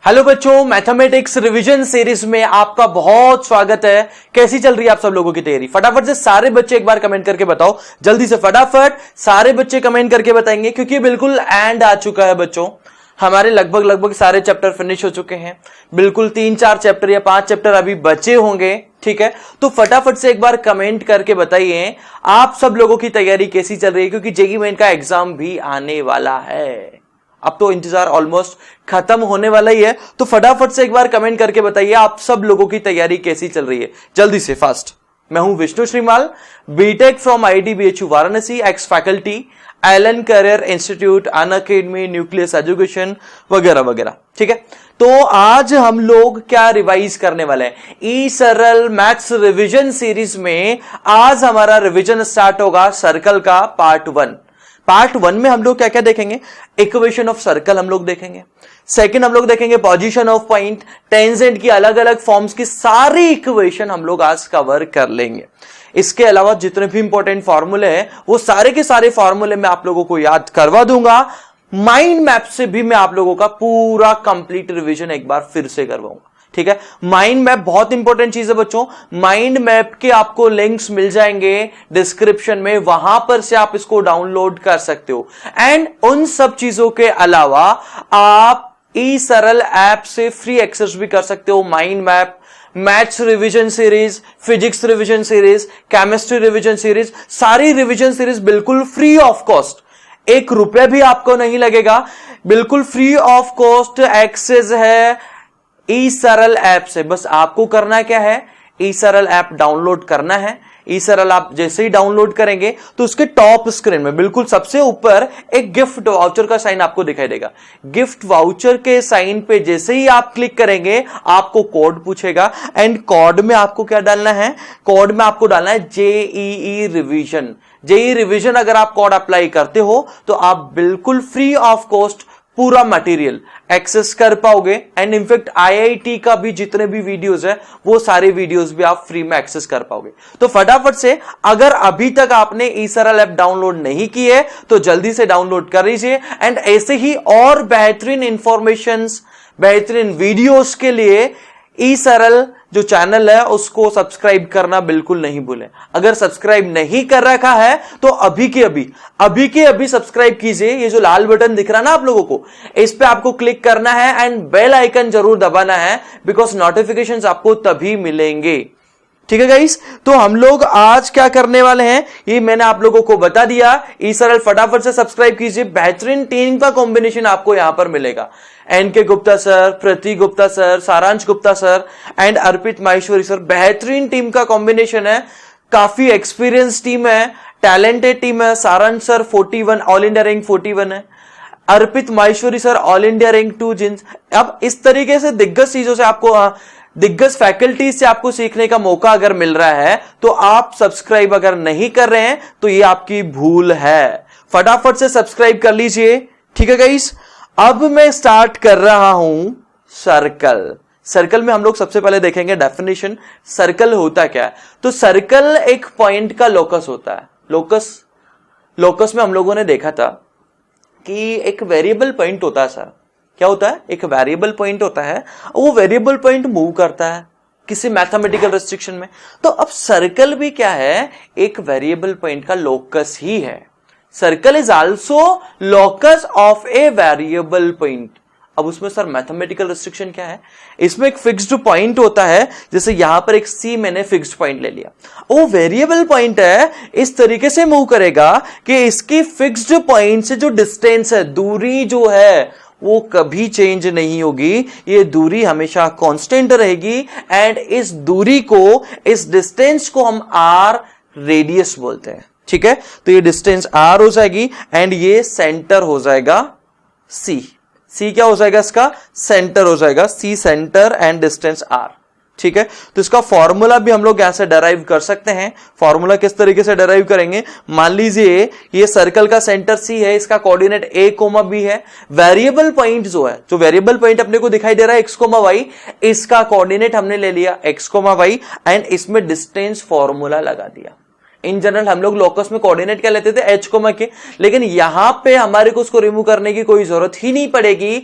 Hello बच्चों, mathematics revision series में आपका बहुत स्वागत है। कैसी चल रही है आप सब लोगों की तैयारी? फटाफट से सारे बच्चे एक बार कमेंट करके बताओ। जल्दी से फटाफट सारे बच्चे कमेंट करके बताएंगे, क्योंकि बिल्कुल एंड आ चुका है बच्चों। हमारे लगभग सारे चैप्टर फिनिश हो चुके हैं। बिल्कुल 3-4 चैप्टर या 5 चैप्टर अभी बचे होंगे, ठीक है? तो फटाफट से एक बार कमेंट करके बताइए आप सब लोगों की तैयारी कैसी चल रही है, क्योंकि जेईई मेन का एग्जाम भी आने वाला है। अब तो इंतजार ऑलमोस्ट खत्म होने वाला ही है। तो फटाफट से एक बार कमेंट करके बताइए आप सब लोगों की तैयारी कैसी चल रही है, जल्दी से फास्ट। मैं हूं Vishnu Shrimal, BTech from IIT-BHU Varanasi, ex faculty, Allen Career Institute, Unacademy, Nucleus Education वगैरह वगैरह, ठीक है? तो आज हम लोग क्या रिवाइज करने वाले हैं? ई सरल मैथ्स रिवीजन सीरीज में आज हमारा रिवीजन स्टार्ट होगा सर्कल का पार्ट 1। पार्ट 1 में हम लोग क्या क्या देखेंगे? इक्वेशन ऑफ सर्कल हम लोग देखेंगे। सेकंड हम लोग देखेंगे पोजीशन ऑफ पॉइंट, टेंजेंट की अलग अलग फॉर्म्स की सारी इक्वेशन हम लोग आज कवर कर लेंगे। इसके अलावा जितने भी इंपॉर्टेंट फॉर्मूले हैं वो सारे के सारे फॉर्मूले मैं आप लोगों को याद करवा दूंगा। माइंड मैप से भी मैं आप लोगों का पूरा कंप्लीट रिवीजन एक बार फिर से करवाऊंगा, ठीक है? माइंड मैप बहुत इंपॉर्टेंट चीज है बच्चों। माइंड मैप के आपको लिंक्स मिल जाएंगे डिस्क्रिप्शन में, वहां पर से आप इसको डाउनलोड कर सकते हो। एंड उन सब चीजों के अलावा आप ई सरल ऐप से फ्री एक्सेस भी कर सकते हो। Mind map, maths revision series, physics revision series, chemistry revision series, सारी रिवीजन सीरीज बिल्कुल फ्री ऑफ कॉस्ट, 1 रुपया भी आपको नहीं लगेगा, बिल्कुल फ्री ऑफ कॉस्ट एक्सेस है ई सरल ऐप से। बस आपको करना क्या है? ई सरल ऐप डाउनलोड करना है। ई सरल आप जैसे ही डाउनलोड करेंगे तो उसके टॉप स्क्रीन में बिल्कुल सबसे ऊपर एक गिफ्ट वाउचर का साइन आपको दिखाई देगा। गिफ्ट वाउचर के साइन पे जैसे ही आप क्लिक करेंगे आपको कोड पूछेगा, एंड कोड में आपको क्या डालना है? कोड में आपको डालना है जेईई रिवीजन। जेईई रिवीजन अगर आप कोड अप्लाई करते हो तो आप बिल्कुल फ्री ऑफ कॉस्ट पूरा मटेरियल एक्सेस कर पाओगे। एंड इनफैक्ट IIT का भी जितने भी वीडियोस है वो सारे वीडियोस भी आप फ्री में एक्सेस कर पाओगे। तो फटाफट से अगर अभी तक आपने ई सरल ऐप डाउनलोड नहीं की है तो जल्दी से डाउनलोड कर लीजिए। एंड ऐसे ही और बेहतरीन इंफॉर्मेशंस, बेहतरीन वीडियोस के लिए ई सरल जो चैनल है उसको सब्सक्राइब करना बिल्कुल नहीं भूलें। अगर सब्सक्राइब नहीं कर रखा है तो अभी के अभी सब्सक्राइब कीजिए। ये जो लाल बटन दिख रहा है ना आप लोगों को, इस पे आपको क्लिक करना है एंड बेल आइकन जरूर दबाना है, बिकॉज नोटिफिकेशंस आपको तभी मिलेंगे, ठीक है गाइस? तो हम लोग आज क्या करने वाले हैं ये मैंने आप लोगों को बता दिया। ई सरल फटाफट से सब्सक्राइब कीजिए। बेहतरीन टीम का कॉम्बिनेशन आपको यहां पर मिलेगा। NK Gupta sir, Prateek Gupta sir, Saransh Gupta sir and Arpit Maheshwari sir, बेहतरीन टीम का कॉम्बिनेशन है। काफी एक्सपीरियंस टीम है, टैलेंटेड टीम है। Saransh sir 41 all India rank 41 है। Arpit Maheshwari sir all India rank 2 जिन्स। अब इस तरीके से दिग्गज चीजों से आपको, दिग्गज फैकल्टी से आपको सीखने का मौका अगर मिल रहा है तो आप सब्सक्राइब अगर नहीं कर रहे हैं तो ये आपकी भूल है। फटाफट से सब्सक्राइब कर लीजिए, ठीक है गाइस? अब मैं स्टार्ट कर रहा हूं सर्कल। सर्कल में हम लोग सबसे पहले देखेंगे डेफिनेशन। सर्कल होता क्या है? तो सर्कल एक पॉइंट का लोकस होता है। लोकस में हम लोगों ने देखा था कि एक वेरिएबल पॉइंट होता है सर। क्या होता है? एक वेरिएबल पॉइंट होता है, वो वेरिएबल पॉइंट मूव करता है किसी मैथमेटिकल रेस्ट्रिक्शन में। तो अब सर्कल भी क्या है? एक वेरिएबल पॉइंट का लोकस ही है। Circle is also locus of a variable point. अब उसमें सर मैथमेटिकल रेस्ट्रिक्शन क्या है? इसमें एक फिक्स्ड पॉइंट होता है, जैसे यहां पर एक C मैंने फिक्स्ड पॉइंट ले लिया, वो वेरिएबल पॉइंट है, इस तरीके से मूव करेगा कि इसकी फिक्स्ड पॉइंट से जो डिस्टेंस है, दूरी जो है, वो कभी चेंज नहीं होगी। ये दूरी हमेशा कांस्टेंट रहेगी। एंड इस दूरी को, इस डिस्टेंस को हम R रेडियस बोलते हैं, ठीक है? तो ये डिस्टेंस R हो जाएगी एंड ये सेंटर हो जाएगा C। क्या हो जाएगा? इसका सेंटर हो जाएगा C, centre and distance R, ठीक है? तो इसका फॉर्मूला भी हम लोग यहां से डेराइव कर सकते हैं। फॉर्मूला किस तरीके से डेराइव करेंगे? मान लीजिए ये सर्कल का सेंटर C है, इसका कोऑर्डिनेट A, B है। वेरिएबल पॉइंट जो है, जो वेरिएबल पॉइंट अपने को दिखाई दे रहा है x, y, इसका कोऑर्डिनेट हमने ले लिया x, y एंड इसमें डिस्टेंस फॉर्मूला लगा दिया। इन जनरल हम लोग लोकस में कोऑर्डिनेट क्या लेते थे? h, k, लेकिन यहां पे हमारे को उसको रिमूव करने की कोई जरूरत ही नहीं पड़ेगी।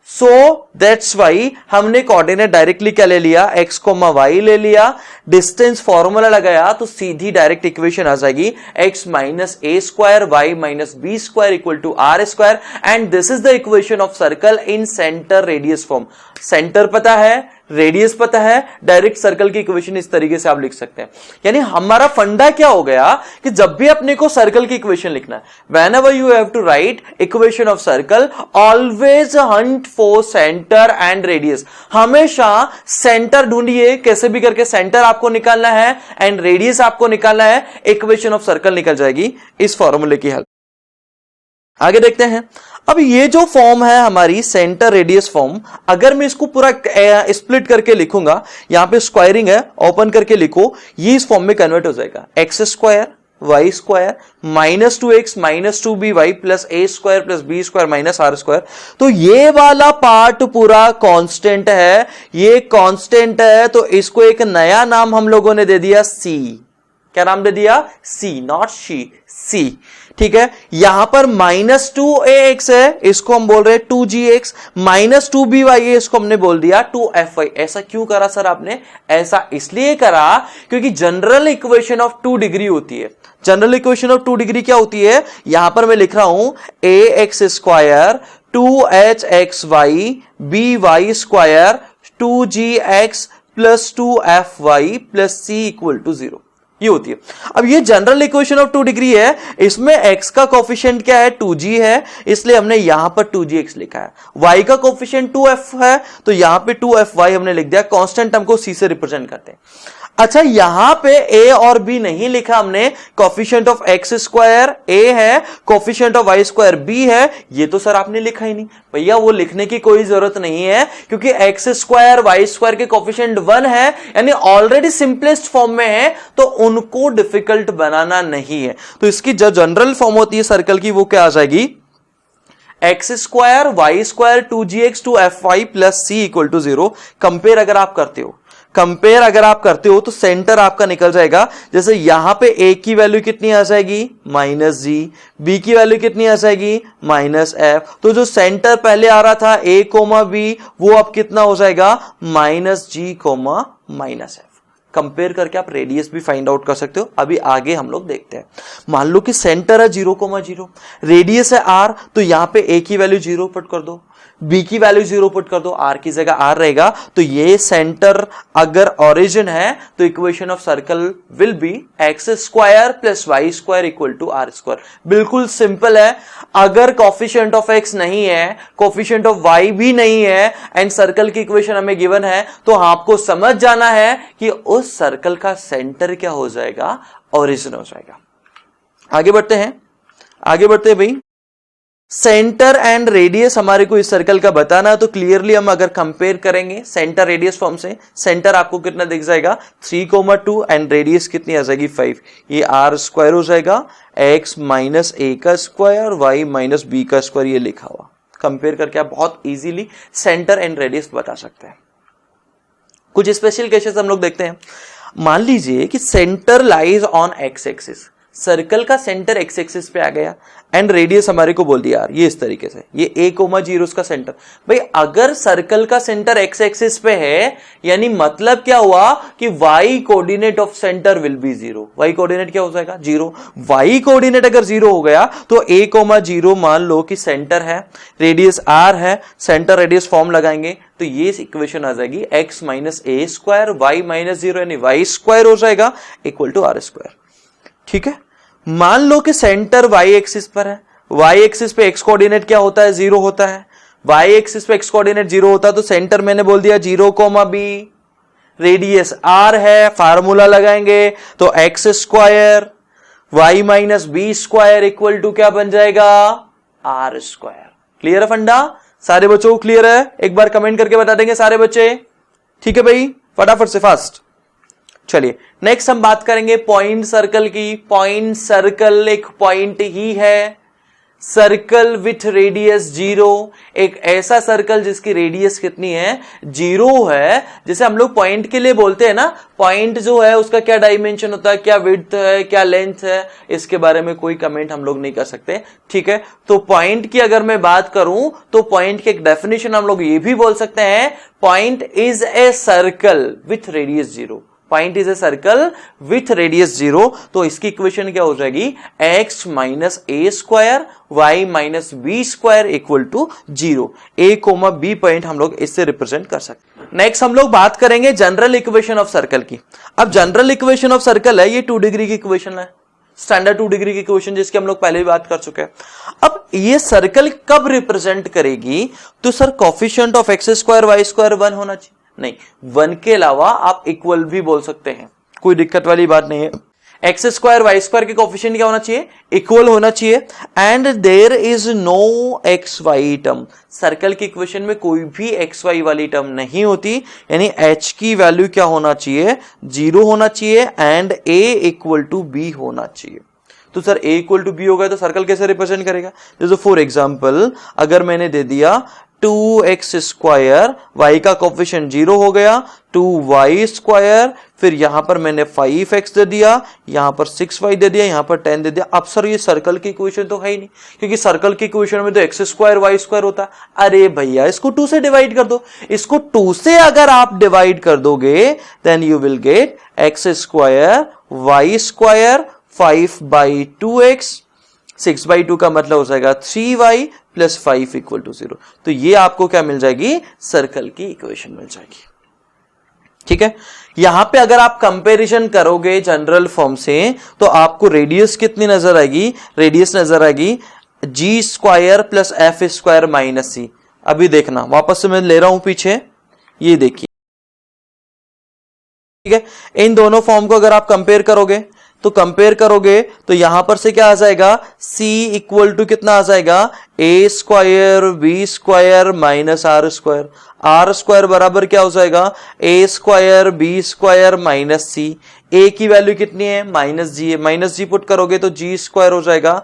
सो दैट्स वाई हमने कोऑर्डिनेट डायरेक्टली क्या ले लिया, x, y ले लिया, डिस्टेंस फॉर्मूला लगाया तो सीधी डायरेक्ट इक्वेशन आ जाएगी x minus A square Y minus B square equal to are square and this is the equation of circle in centre radius form. Centre पता है, रेडियस पता है, डायरेक्ट सर्कल की equation इस तरीके से आप लिख सकते हैं। यानी हमारा फंडा क्या हो गया कि जब भी अपने को सर्कल की इक्वेशन लिखना है, whenever you have to write equation of circle, always hunt for center and radius। हमेशा सेंटर ढूंढिए, कैसे भी करके सेंटर आपको निकालना है एंड रेडियस आपको निकालना है, इक्वेशन ऑफ सर्कल निकल जाएगी इस फॉर्मूले की हेल्प। आगे देखते हैं। अब ये जो फॉर्म है हमारी सेंटर रेडियस फॉर्म, अगर मैं इसको पूरा स्प्लिट करके लिखूंगा, यहां पे स्क्वायरिंग है, ओपन करके लिखो, ये इस फॉर्म में कन्वर्ट हो जाएगा X square Y square minus 2x minus 2by plus A square plus B square minus are square. तो ये वाला पार्ट पूरा कांस्टेंट है, ये कांस्टेंट है, तो इसको एक नया नाम हम लोगों ने दे दिया सी। क्या नाम दे दिया, सी, नॉट शी, सी। ठीक है, यहां पर माइनस 2ax है, इसको हम बोल रहे हैं 2gx, माइनस 2by है, इसको हमने बोल दिया 2fy। ऐसा क्यों करा सर आपने, ऐसा इसलिए करा क्योंकि जनरल इक्वेशन ऑफ 2 डिग्री होती है। जनरल इक्वेशन ऑफ 2 डिग्री क्या होती है, यहां पर मैं लिख रहा हूं ax square 2hxy by square 2gx plus 2fy plus c equal to 0, ये होती है। अब ये जनरल इक्वेशन ऑफ 2 डिग्री है, इसमें x का कोफिशिएंट क्या है, 2g है, इसलिए हमने यहां पर 2gx लिखा है। y का कोफिशिएंट 2f है, तो यहां पे 2fy हमने लिख दिया। कांस्टेंट टर्म को c से रिप्रेजेंट करते हैं। अच्छा, यहां पे a और b नहीं लिखा हमने, coefficient of x square a है, coefficient of y square b है, ये तो सर आपने लिखा ही नहीं। भैया वो लिखने की कोई जरूरत नहीं है, क्योंकि x स्क्वायर y स्क्वायर के कोफिशिएंट 1 है, यानी ऑलरेडी सिंपलेस्ट फॉर्म में है, तो उनको डिफिकल्ट बनाना नहीं है। तो इसकी जो जनरल फॉर्म होती है सर्कल की, वो क्या आ जाएगी, X square Y square 2gx 2fy plus c equal to 0। Compare अगर आप करते हो तो सेंटर आपका निकल जाएगा। जैसे यहां पे a की वैल्यू कितनी आ जाएगी, माइनस जी, b की वैल्यू कितनी आ जाएगी, माइनस एफ। तो जो सेंटर पहले आ रहा था a कोमा b, वो अब कितना हो जाएगा, माइनस जी कोमा माइनस एफ। कंपेयर करके आप रेडियस भी फाइंड आउट कर सकते हो। अभी आगे हम लोग देखते हैं। मान लो कि सेंटर है 0,0, रेडियस है r, तो यहां पे a की वैल्यू 0 पुट कर दो, b की वैल्यू 0 पुट कर दो, r की जगह r रहेगा। तो ये सेंटर अगर ओरिजिन है तो equation of circle will be X square plus Y square equal to are square. बिल्कुल सिंपल है। अगर कोफिशिएंट ऑफ x नहीं है, कोफिशिएंट ऑफ y भी नहीं है एंड सर्कल की इक्वेशन हमें गिवन है, तो आपको समझ जाना है कि उस सर्कल का सेंटर क्या हो जाएगा, ओरिजिन हो जाएगा। आगे बढ़ते हैं भाई। सेंटर एंड रेडियस हमारे को इस सर्कल का बताना है, तो क्लियरली हम अगर कंपेयर करेंगे सेंटर रेडियस फॉर्म से, सेंटर आपको कितना दिख जाएगा, 3,2 एंड रेडियस कितनी आ जाएगी, 5। ये आर स्क्वायर हो जाएगा, x माइनस ए का स्क्वायर y माइनस बी का स्क्वायर, ये लिखा हुआ। कंपेयर करके आप बहुत इजीली सेंटर एंड रेडियस बता सकते हैं। कुछ स्पेशल केसेस हम लोग देखते हैं। मान लीजिए कि centre lies on x axis, circle का सेंटर एक्स एक्सिस पे आ गया एंड रेडियस हमारे को बोल दिया यार ये इस तरीके से, ये a,0 उसका सेंटर। भाई अगर सर्कल का सेंटर एक्स एक्सिस पे है, यानी मतलब क्या हुआ कि y coordinate of centre will B 0। y coordinate क्या हो जाएगा, 0। y कोऑर्डिनेट अगर 0 हो गया तो a,0 मान लो कि सेंटर है, रेडियस r है, सेंटर रेडियस फॉर्म लगाएंगे तो ये इक्वेशन आ जाएगी x minus A square Y minus 0, यानी वाई स्क्वायर हो जाएगा इक्वल टू आर स्क्वायर। ठीक है, मान लो कि सेंटर y एक्सिस पर है, y एक्सिस पे x कोऑर्डिनेट क्या होता है, 0 होता है। y एक्सिस पे x कोऑर्डिनेट 0 होता है तो सेंटर मैंने बोल दिया 0,b, रेडियस r है, फार्मूला लगाएंगे तो x square y minus B square equal to क्या बन जाएगा, r स्क्वायर। क्लियर है फंडा, सारे बच्चों को क्लियर है? एक बार कमेंट करके बता देंगे सारे बच्चे। ठीक है भाई, फटाफट से फास्ट। चलिए नेक्स्ट हम बात करेंगे पॉइंट सर्कल की। पॉइंट सर्कल एक पॉइंट ही है, सर्कल विथ रेडियस 0, एक ऐसा सर्कल जिसकी रेडियस कितनी है, 0 है। जैसे हम लोग पॉइंट के लिए बोलते हैं ना, पॉइंट जो है उसका क्या डायमेंशन होता है, क्या विड्थ है, क्या लेंथ है, इसके बारे में कोई कमेंट हम लोग नहीं कर सकते, ठीक है। तो पॉइंट की अगर मैं बात करूं तो पॉइंट की एक डेफिनेशन हम लोग ये भी बोल सकते हैं, point is a circle with radius 0। Point is a circle with radius 0। तो इसकी इक्वेशन क्या हो जाएगी, x minus A square Y minus B square equal to 0। A comma B point हम लोग इससे रिप्रेजेंट कर सकते हैं। नेक्स्ट हम लोग बात करेंगे जनरल इक्वेशन ऑफ सर्कल की। अब जनरल इक्वेशन ऑफ सर्कल है, ये 2 डिग्री की इक्वेशन है, स्टैंडर्ड 2 डिग्री की इक्वेशन, जिसकी हम लोग पहले भी बात कर चुके हैं। अब ये सर्कल कब रिप्रेजेंट करेगी, तो sir coefficient of X square Y square 1 होना चाहिए। नहीं, 1 के अलावा आप इक्वल भी बोल सकते हैं, कोई दिक्कत वाली बात नहीं है। एक्स स्क्वायर वाई स्क्वायर के कोफिशिएंट क्या होना चाहिए, इक्वल होना चाहिए। And there is no X Y term, circle की इक्वेशन में कोई भी एक्स वाई वाली टर्म नहीं होती, यानी एच की वैल्यू क्या होना चाहिए, 0 होना चाहिए and A equal to B होना चाहिए। तो sir A equal to B होगा तो सर्कल कैसे रिप्रेजेंट करेगा, जैसे फॉर एग्जांपल अगर मैंने दे दिया 2x स्क्वायर, y का कोफिशिएंट 0 हो गया, 2y स्क्वायर, फिर यहां पर मैंने 5x दे दिया, यहां पर 6y दे दिया, यहां पर 10 दे दिया। अब सर ये सर्कल की इक्वेशन तो है ही नहीं, क्योंकि सर्कल की इक्वेशन में तो x स्क्वायर y स्क्वायर होता है। अरे भैया इसको 2 से डिवाइड कर दो, इसको 2 से अगर आप डिवाइड कर दोगे then you will get x square y square 5/2x, 6/2 का मतलब हो जाएगा 3y प्लस 5 इक्वल टू 0। तो ये आपको क्या मिल जाएगी, सर्कल की इक्वेशन मिल जाएगी, ठीक है। यहां पे अगर आप कंपैरिजन करोगे जनरल फॉर्म से तो आपको रेडियस कितनी नजर आएगी, रेडियस नजर आएगी g square plus f square minus c. अभी देखना, वापस से मैं ले रहा हूं पीछे, ये देखिए, ठीक है। इन दोनों फॉर्म को अगर आप कंपेयर करोगे तो यहां पर से क्या आ जाएगा, c इक्वल टू कितना आ जाएगा, a square B square minus are square. R square बराबर क्या हो जाएगा, a square B square minus C. a की वैल्यू कितनी है, माइनस जी है, माइनस जी पुट करोगे तो g स्क्वायर हो जाएगा,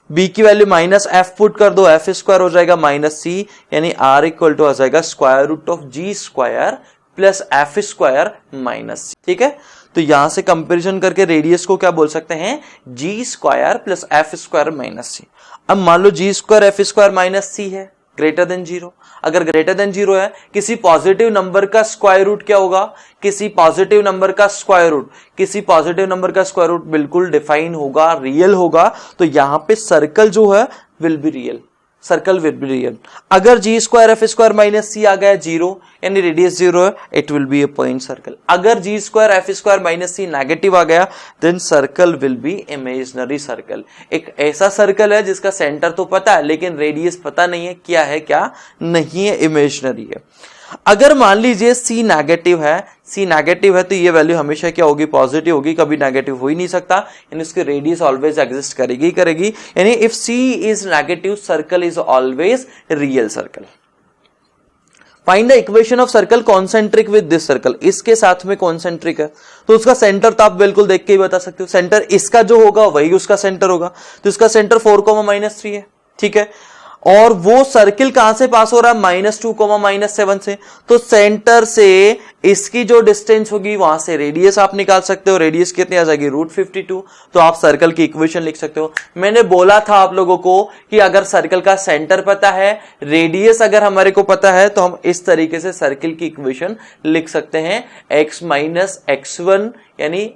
b की वैल्यू माइनस f पुट कर दो, f स्क्वायर हो जाएगा माइनस c, यानी r इक्वल टू आ जाएगा square root of g square plus f square minus c, ठीक है। तो यहां से कंपैरिजन करके रेडियस को क्या बोल सकते हैं, g square plus f square minus c. अब मान लो g square f square minus c है ग्रेटर देन 0। अगर ग्रेटर देन 0 है, किसी पॉजिटिव नंबर का स्क्वायर रूट क्या होगा, किसी पॉजिटिव नंबर का स्क्वायर रूट, किसी पॉजिटिव नंबर का स्क्वायर रूट बिल्कुल डिफाइन होगा, रियल होगा। तो यहां पे सर्कल जो है will be real, circle will be real. अगर जी स्क्वायर एफ स्क्वायर माइनस सी आ गया 0, यानी रेडियस 0 है, it will B A point circle. अगर जी स्क्वायर एफ स्क्वायर माइनस सी नेगेटिव आ गया then circle will be imaginary circle. एक ऐसा सर्कल है जिसका सेंटर तो पता है लेकिन रेडियस पता नहीं है क्या है क्या नहीं है, इमेजिनरी है। अगर मान लीजिए C नेगेटिव है तो ये वैल्यू हमेशा क्या होगी, पॉजिटिव होगी, कभी नेगेटिव हो ही नहीं सकता, यानी उसकी रेडियस ऑलवेज एग्जिस्ट करेगी। यानी if C is negative circle is always real circle. Find the equation of circle concentric with this circle, इसके साथ में कॉन्सेंट्रिक है तो उसका सेंटर तो आप बिल्कुल देख के ही बता सकते हो, सेंटर इसका जो होगा वही उसका सेंटर होगा। तो इसका सेंटर 4,-3 है, ठीक है। और वो सर्किल कहां से पास हो रहा है, -2, -7 से। तो सेंटर से इसकी जो डिस्टेंस होगी वहां से रेडियस आप निकाल सकते हो, रेडियस कितनी आ जाएगी, √52। तो आप सर्कल की इक्वेशन लिख सकते हो। मैंने बोला था आप लोगों को कि अगर सर्कल का सेंटर पता है, रेडियस अगर हमारे को पता है तो हम इस तरीके से सर्किल की इक्वेशन लिख सकते हैं, x माइनस x1 यानी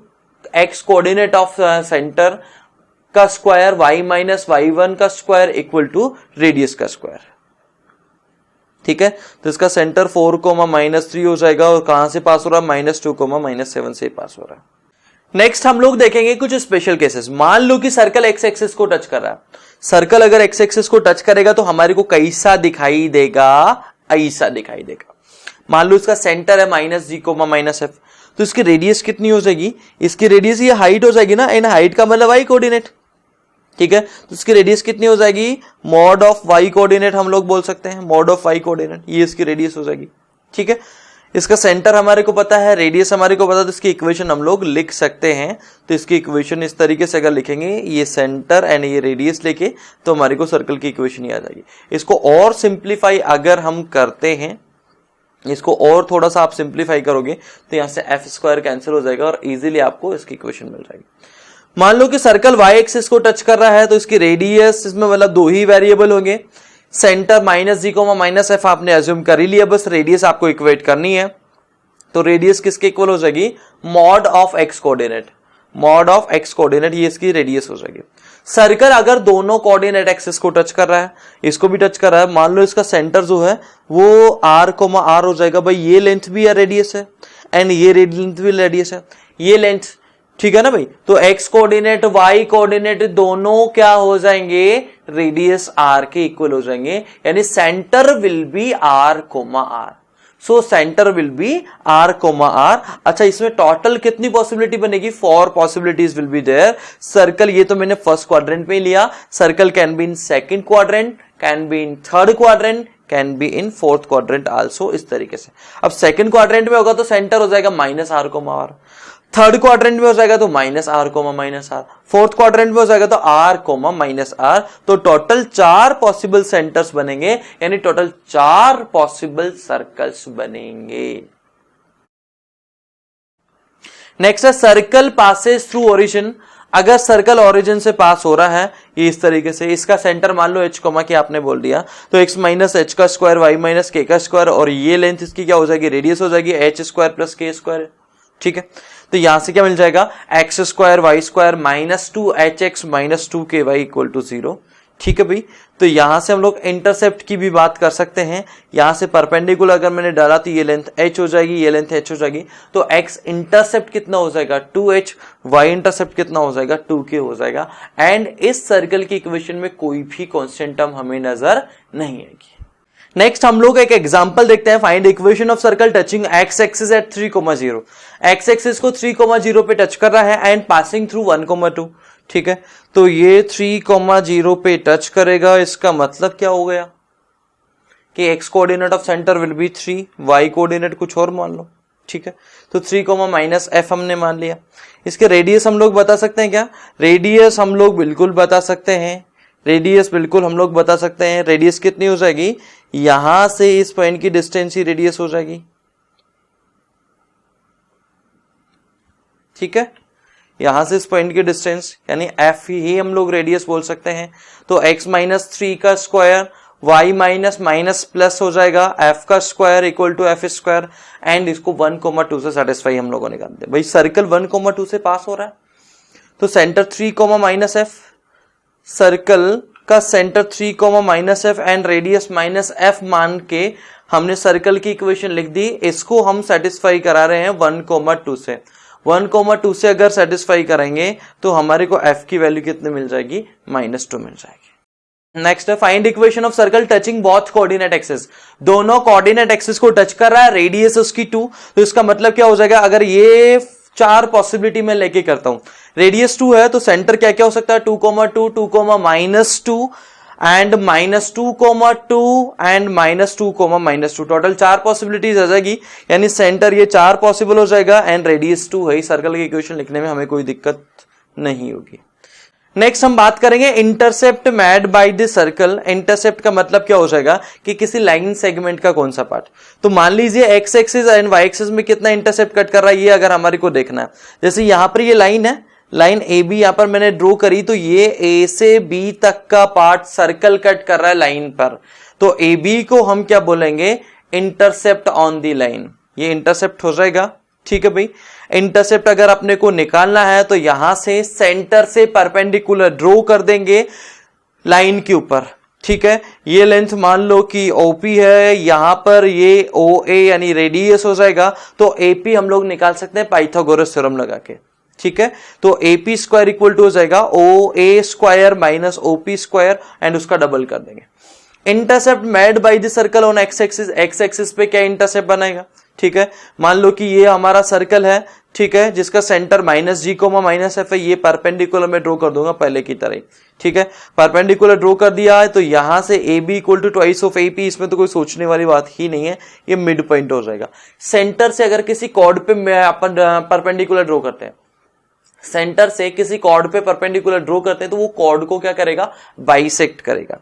x कोऑर्डिनेट ऑफ सेंटर का स्क्वायर, y माइनस y1 का स्क्वायर इक्वल टू रेडियस का स्क्वायर, ठीक है। तो इसका सेंटर 4,-3 हो जाएगा और कहां से पास हो रहा है, -2, -7 से पास हो रहा है। नेक्स्ट हम लोग देखेंगे कुछ स्पेशल केसेस। मान लो कि सर्कल एक्स एक्सिस को टच कर रहा है। सर्कल अगर एक्स एक्सिस को टच करेगा तो हमारे को कैसा दिखाई देगा, ऐसा दिखाई देगा। मान लो इसका सेंटर है -g, -f, तो इसकी रेडियस कितनी हो जाएगी, इसकी रेडियस ये हाइट हो जाएगी ना, इन हाइट का मतलब y कोऑर्डिनेट, ठीक है। तो इसकी रेडियस कितनी हो जाएगी, मॉड ऑफ y कोऑर्डिनेट हम लोग बोल सकते हैं, मॉड ऑफ y कोऑर्डिनेट, ये इसकी रेडियस हो जाएगी, ठीक है। इसका सेंटर हमारे को पता है, रेडियस हमारे को पता है, तो इसकी इक्वेशन हम लोग लिख सकते हैं। तो इसकी इक्वेशन इस तरीके से अगर लिखेंगे, ये सेंटर एंड ये रेडियस लेके, तो हमारे को सर्कल की इक्वेशन ही आ जाएगी। इसको और सिंप्लीफाई अगर हम करते हैं, इसको और थोड़ा सा आप सिंप्लीफाई करोगे तो यहां से एफ स्क्वायर कैंसिल हो जाएगा और इजीली आपको इसकी इक्वेशन मिल जाएगी। मान लो कि सर्कल वाई एक्सिस को टच कर रहा है, तो इसकी रेडियस, इसमें मतलब दो ही वेरिएबल होंगे, सेंटर माइनस जी कोमा माइनस एफ आपने एज्यूम कर ही लिया, बस रेडियस आपको इक्वेट करनी है। तो रेडियस किसके इक्वल हो जाएगी, mod of x coordinate, mod of x coordinate, ये इसकी रेडियस हो जाएगी। सर्कल अगर दोनों कोऑर्डिनेट एक्सिस को टच कर रहा है, इसको भी टच कर रहा है, मान लो इसका सेंटर जो है वो आर कोमा आर हो जाएगा। भाई ये लेंथ भी रेडियस है एंड ये लेंथ भी रेडियस है, ये लेंथ, ठीक है ना भाई। तो एक्स कोऑर्डिनेट वाई कोऑर्डिनेट दोनों क्या हो जाएंगे, रेडियस आर के इक्वल हो जाएंगे, यानी centre will be R comma R. So centre will be R comma R. अच्छा, इसमें टोटल कितनी पॉसिबिलिटी बनेगी, 4 possibilities will be there. Circle ये तो मैंने फर्स्ट क्वाड्रेंट में लिया, circle can be in second quadrant, can be in third quadrant, can be in fourth quadrant also, इस तरीके से। अब सेकंड क्वाड्रेंट में होगा तो सेंटर हो जाएगा minus R comma R, third quadrant में हो जाएगा तो minus R comma minus R, fourth quadrant में हो जाएगा तो आर कोमा माइनस आर। तो टोटल 4 पॉसिबल सेंटर्स बनेंगे, यानी टोटल 4 पॉसिबल सर्कल्स बनेंगे। नेक्स्ट है सर्कल पासेस थ्रू ओरिजिन। अगर सर्कल ओरिजिन से पास हो रहा है, ये इस तरीके से, इसका सेंटर मान लो एच कोमा के आपने बोल दिया, तो एक्स माइनस एच का स्क्वायर वाई माइनस के का स्क्वायर, और ये लेंथ इसकी क्या हो जाएगी, रेडियस हो जाएगी H square plus K square, ठीक है। तो यहां से क्या मिल जाएगा, X square Y square minus 2hx minus 2ky equal to 0, ठीक है भाई। तो यहां से हम लोग इंटरसेप्ट की भी बात कर सकते हैं। यहां से परपेंडिकुलर अगर मैंने डाला तो ये लेंथ h हो जाएगी, ये लेंथ h हो जाएगी, तो x इंटरसेप्ट कितना हो जाएगा 2h, y इंटरसेप्ट कितना हो जाएगा 2k हो जाएगा। एंड इस सर्कल की इक्वेशन में कोई भी कांस्टेंट टर्म हमें नजर नहीं आएगी। नेक्स्ट हम लोग एक एग्जांपल देखते हैं। Find equation of circle touching x axis at 3,0। X axis को 3,0 पे टच कर रहा है एंड पासिंग थ्रू 1,2, ठीक है। तो ये 3,0 पे टच करेगा, इसका मतलब क्या हो गया कि X coordinate of centre will be 3, Y coordinate कुछ और मान लो, ठीक है। तो 3, माइनस एफ हमने मान लिया। इसके रेडियस हम लोग बता सकते हैं क्या, रेडियस हम लोग बिल्कुल बता सकते हैं, रेडियस बिल्कुल हम लोग बता सकते हैं। रेडियस कितनी हो जाएगी, यहां से इस पॉइंट की डिस्टेंस ही रेडियस हो जाएगी, ठीक है। यहां से इस पॉइंट की डिस्टेंस यानी एफ ही हम लोग रेडियस बोल सकते हैं। तो एक्स माइनस 3 का square, Y minus minus plus हो जाएगा एफ का square equal to F square, and इसको 1,2 से सेटिस्फाई हम लोगों ने कर दिया। भाई सर्कल 1,2 से पास हो रहा है, तो सेंटर 3, माइनस एफ, सर्कल का centre 3, minus F and radius minus F मान के हमने सर्कल की इक्वेशन लिख दी। इसको हम सेटिस्फाई करा रहे हैं 1,2 से। 1,2 से अगर सेटिस्फाई करेंगे तो हमारे को एफ की वैल्यू कितनी मिल जाएगी, -2 मिल जाएगी। नेक्स्ट है find equation of circle touching both coordinate axis. दोनों कोऑर्डिनेट एक्सिस को टच कर रहा है, रेडियस उसकी 2, तो इसका मतलब क्या हो जाएगा, अगर ये 4 पॉसिबिलिटी में लेके करता हूं, रेडियस 2 है तो सेंटर क्या क्या हो सकता है 2,2, 2, -2 एंड -2,2 एंड -2, टोटल 4 पॉसिबिलिटीज आ जाएगी, यानी सेंटर ये 4 पॉसिबल हो जाएगा एंड रेडियस 2 है। सर्कल की इक्वेशन लिखने में हमें कोई दिक्कत नहीं होगी। नेक्स्ट हम बात करेंगे intercept made by the circle. Intercept का मतलब क्या हो जाएगा कि किसी लाइन सेगमेंट का कौन सा पार्ट। तो मान लीजिए X axis and Y axis में कितना इंटरसेप्ट कट कर रहा है, ये अगर हमारे को देखना है। जैसे यहां पर ये लाइन है, लाइन ए बी यहां पर मैंने ड्रॉ करी, तो ये ए से बी तक का पार्ट सर्कल कट कर रहा है लाइन पर, तो ए बी को हम क्या बोलेंगे, इंटरसेप्ट ऑन दी लाइन, ये इंटरसेप्ट हो जाएगा, ठीक है भाई। इंटरसेप्ट अगर अपने को निकालना है तो यहां से सेंटर से परपेंडिकुलर ड्रॉ कर देंगे लाइन के ऊपर, ठीक है। ये लेंथ मान लो कि ओपी है, यहां पर ये ओ ए यानी रेडियस हो जाएगा, तो एपी हम लोग निकाल सकते हैं पाइथागोरस थ्योरम लगा के, ठीक है। तो एपी स्क्वायर इक्वल टू हो जाएगा O A square minus OP square and उसका डबल कर देंगे। Intercept made by the circle on x axis, x axis पे क्या इंटरसेप्ट बनाएगा, ठीक है। मान लो कि ये हमारा सर्कल है, ठीक है, जिसका सेंटर माइनस जी कोमा माइनस एफ है, ये परपेंडिकुलर में ड्रॉ कर दूंगा पहले की तरह। ठीक है, परपेंडिकुलर ड्रॉ कर दिया है तो यहां से A B equal to twice of A P, इसमें तो कोई सोचने वाली बात ही नहीं है, ये मिड पॉइंट हो जाएगा। सेंटर से अगर किसी कॉर्ड पे अपन परपेंडिकुलर ड्रॉ करते हैं, सेंटर से किसी कॉर्ड पे परपेंडिकुलर ड्रॉ करते हैं तो वो कॉर्ड को क्या करेगा, बाइसेक्ट करेगा।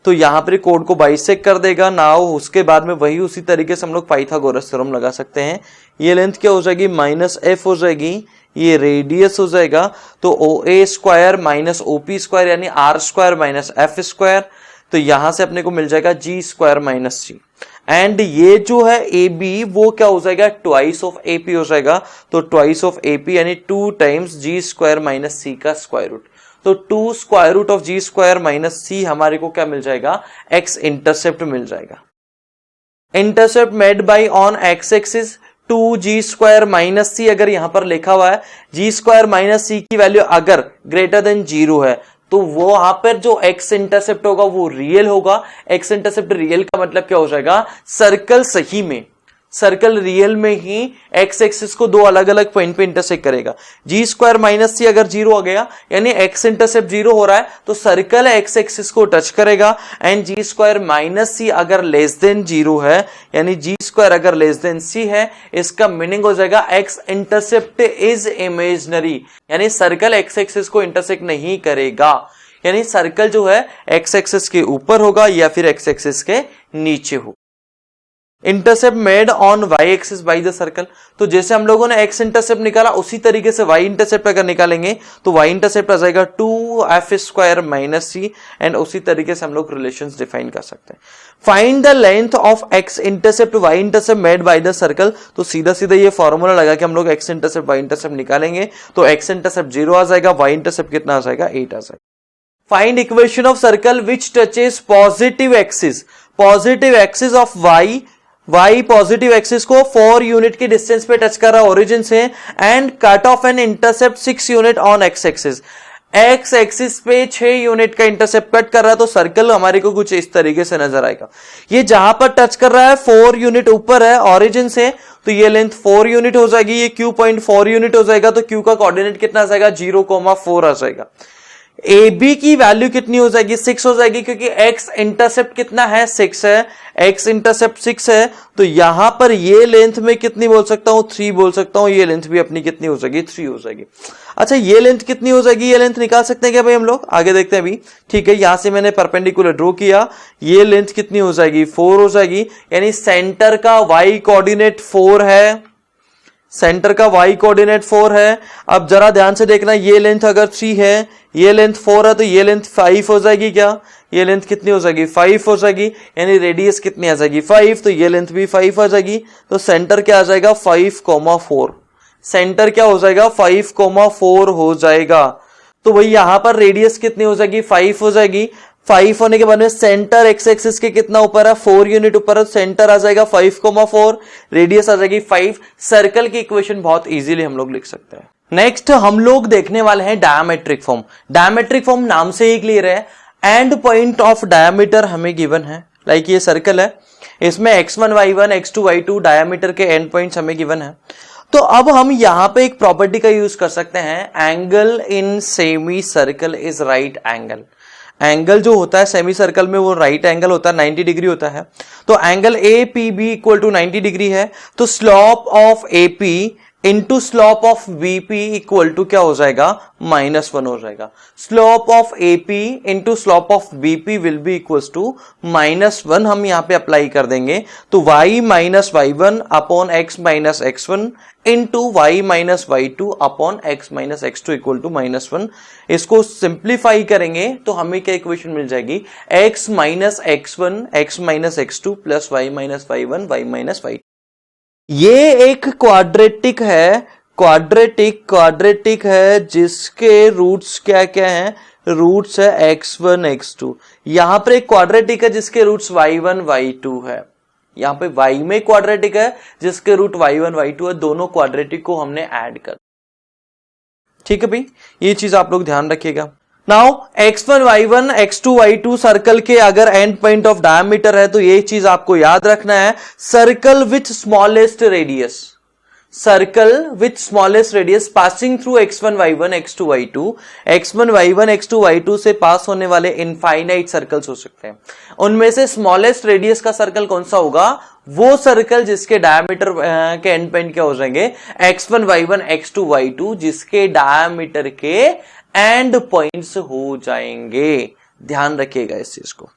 तो यहां पर कॉर्ड को बाइसेक्ट कर देगा। नाउ उसके बाद में वही उसी तरीके से हम लोग पाइथागोरस थ्योरम लगा सकते हैं। ये लेंथ क्या हो जाएगी, माइनस एफ हो जाएगी, ये रेडियस हो जाएगा, तो O A square minus OP square यानी R square minus F square, तो यहां से अपने को मिल जाएगा G square minus G. And ये जो है ए बी वो क्या हो जाएगा, ट्वाइस ऑफ ए पी हो जाएगा, तो ट्वाइस ऑफ ए पी यानी 2 times g square minus c का स्क्वायर रूट, तो 2 square root of g square minus c हमारे को क्या मिल जाएगा, एक्स इंटरसेप्ट मिल जाएगा। Intercept made by on x axis 2g square minus c, अगर यहां पर लिखा हुआ है g स्क्वायर माइनस सी की वैल्यू अगर ग्रेटर देन 0 है तो वो वहां पर जो x इंटरसेप्ट होगा वो रियल होगा। x इंटरसेप्ट रियल का मतलब क्या हो जाएगा, सर्कल सही में, सर्कल रियल में ही एक्स एक्सिस को दो अलग अलग पॉइंट पे इंटरसेक्ट करेगा। जी स्क्वायर माइनस सी अगर 0 आ गया यानी एक्स इंटरसेप्ट 0 हो रहा है तो सर्कल एक्स एक्सिस को टच करेगा। And ji square minus c अगर लेस देन 0 है यानी जी स्क्वायर अगर लेस देन सी है, इसका मीनिंग हो जाएगा एक्स इंटरसेप्ट इज इमेजिनरी, यानी सर्कल एक्स एक्सिस को इंटरसेक्ट नहीं करेगा, यानी सर्कल जो है एक्स एक्सिस के ऊपर होगा या फिर एक्स एक्सिस के नीचे होगा। Intercept made on Y axis by the circle, तो जैसे हम लोगों ने एक्स इंटरसेप्ट निकाला उसी तरीके से वाई इंटरसेप्ट अगर निकालेंगे तो वाई इंटरसेप्ट आ जाएगा 2f square minus C, and उसी तरीके से हम लोग रिलेशंस डिफाइन कर सकते हैं। Find the length of X intercept Y intercept made by the circle, तो सीधा सीधा ये फॉर्मूला लगा के हम लोग एक्स इंटरसेप्ट वाई इंटरसेप्ट निकालेंगे तो एक्स इंटरसेप्ट 0 आ जाएगा, वाई इंटरसेप्ट कितना आ जाएगा, 8 आ जाएगा। Find equation of circle which touches positive axis of Y positive axis को 4 यूनिट की डिस्टेंस पे टच कर रहा है ओरिजिन से, and cut off an intercept 6 unit on x axis, x axis पे 6 यूनिट का इंटरसेप्ट कट कर रहा है तो सर्कल हमारे को कुछ इस तरीके से नजर आएगा। ये जहां पर टच कर रहा है 4 यूनिट ऊपर है ओरिजिन से, तो ये लेंथ 4 यूनिट हो जाएगी, ये क्यू पॉइंट 4 यूनिट हो जाएगा, तो क्यू का कोऑर्डिनेट कितना आ जाएगा, 0,4 आ जाएगा। ए बी की वैल्यू कितनी हो जाएगी, 6 हो जाएगी, क्योंकि एक्स इंटरसेप्ट कितना है, 6 है, एक्स इंटरसेप्ट 6 है, तो यहां पर ये लेंथ में कितनी बोल सकता हूं, 3 बोल सकता हूं, ये लेंथ भी अपनी कितनी हो जाएगी, 3 हो जाएगी। अच्छा ये लेंथ कितनी हो जाएगी, ये लेंथ निकाल सकते हैं क्या भाई हम लोग, आगे देखते हैं अभी। ठीक है, यहां से मैंने परपेंडिकुलर ड्रॉ किया, ये लेंथ कितनी हो जाएगी, 4 हो जाएगी, यानी सेंटर का वाई कोऑर्डिनेट 4 है, सेंटर का y कोऑर्डिनेट 4 है। अब जरा ध्यान से देखना, ये लेंथ अगर 3 है, ये लेंथ 4 है, तो ये लेंथ 5 हो जाएगी क्या, ये लेंथ कितनी हो जाएगी, 5 हो जाएगी, यानी रेडियस कितनी आ जाएगी, 5, तो ये लेंथ भी 5 आ जाएगी, तो सेंटर क्या आ जाएगा, 5,4, सेंटर क्या हो जाएगा, 5,4 हो जाएगा। तो वही यहां पर रेडियस कितनी हो जाएगी, 5 हो जाएगी। 5 होने के बाद में सेंटर एक्स एक्सिस के कितना ऊपर है, 4 यूनिट ऊपर है, सेंटर आ जाएगा 5,4, रेडियस आ जाएगी 5। सर्कल की इक्वेशन बहुत इजीली हम लोग लिख सकते हैं। नेक्स्ट हम लोग देखने वाले हैं डायमेट्रिक फॉर्म। डायमेट्रिक फॉर्म नाम से ही क्लियर है, एंड पॉइंट ऑफ डायमीटर हमें गिवन है, लाइक ये सर्कल है, इसमें x1 y1 x2 y2 diameter के एंड पॉइंट्स हमें गिवन है। तो अब हम यहां पे एक प्रॉपर्टी का यूज कर सकते हैं, angle in semi circle is right angle. Angle जो होता है सेमी सर्कल में वो राइट एंगल होता है, 90 डिग्री होता है, तो angle A P B equal to 90 degree है, तो slope of A P into slope of BP equal to क्या हो जाएगा, -1 हो जाएगा। Slope of AP into slope of BP will be equals to -1, हम यहां पे अप्लाई कर देंगे, तो y minus y1 upon x minus x1 into y minus y2 upon x minus x2 equal to -1। इसको सिंप्लीफाई करेंगे तो हमें क्या इक्वेशन मिल जाएगी, x minus x1 x minus x2 plus y minus y1 y minus y2। ये एक quadratic है, क्वाड्रेटिक है जिसके रूट्स क्या क्या हैं, रूट्स है x1 x2। यहां पर एक क्वाड्रेटिक है जिसके रूट्स y1 y2 है, यहां पे y में क्वाड्रेटिक है जिसके रूट y1 y2 है, दोनों क्वाड्रेटिक को हमने ऐड कर। ठीक है भाई, ये चीज आप लोग ध्यान रखिएगा। Now x1 y1 x2 y2 circle के अगर एंड पॉइंट ऑफ डायमीटर है तो ये चीज आपको याद रखना है, circle with smallest radius, circle with smallest radius passing through x1 y1 x2 y2, x1 y1 x2 y2 से पास होने वाले इनफाइनाइट सर्कल्स हो सकते हैं। उनमें से स्मॉलेस्ट रेडियस का सर्कल कौन सा होगा? वो सर्कल जिसके डायमीटर के एंड पॉइंट क्या हो जाएंगे? x1 y1 x2 y2, जिसके डायमीटर के एंड पॉइंट्स हो जाएंगे। ध्यान रखिएगा इस चीज को,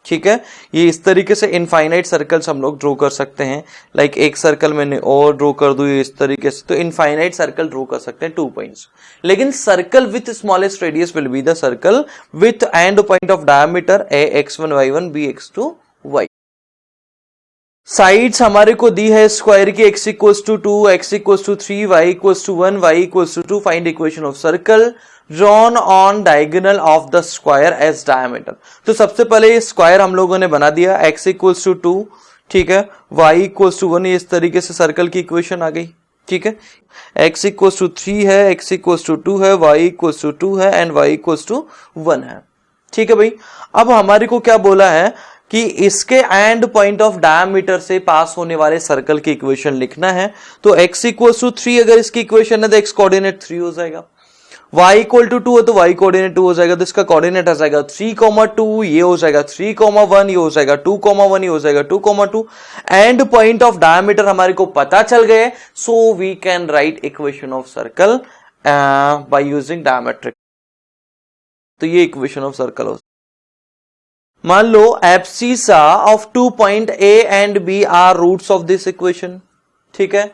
ठीक है। ये इस तरीके से इनफाइनाइट सर्कल्स हम लोग ड्रॉ कर सकते हैं। लाइक एक सर्कल मैंने और ड्रॉ कर दूं इस तरीके से, तो इनफाइनाइट सर्कल ड्रॉ कर सकते हैं 2 पॉइंट्स। लेकिन circle with smallest radius will be the circle with end point of diameter a x1 y1 b x2 y। Sides हमारे को दी है स्क्वायर की x equals to 2, x equals to 3, y equals to 1, y equals to 2। Find equation of circle drawn on diagonal of the square as diameter. तो सबसे पहले ये square हम लोगों ने बना दिया, x इक्वल्स टू 2, ठीक है, y इक्वल्स टू 1। इस तरीके से सर्कल की इक्वेशन आ गई, ठीक है। x इक्वल्स टू 3 है, x इक्वल्स टू 2 है, y इक्वल्स टू 2 है एंड y इक्वल्स टू 1 है, ठीक है भाई। अब हमारे को क्या बोला है कि इसके एंड पॉइंट ऑफ डायमीटर से पास होने वाले सर्कल की इक्वेशन लिखना है। तो x इक्वल्स टू 3 अगर इसकी इक्वेशन है तो x कोऑर्डिनेट 3 हो जाएगा, y इक्वल टू 2 है तो y कोऑर्डिनेट 2 हो जाएगा, तो इसका कोऑर्डिनेट आ जाएगा 3,2, ये हो जाएगा 3,1, ये हो जाएगा 2,1, ये हो जाएगा 2,2। एंड पॉइंट ऑफ डायमीटर हमारे को पता चल गए, so we can write equation of circle by using diametric. तो ये इक्वेशन ऑफ सर्कल हो। मान लो abscissa of 2 point A and B are roots of this equation, ठीक है।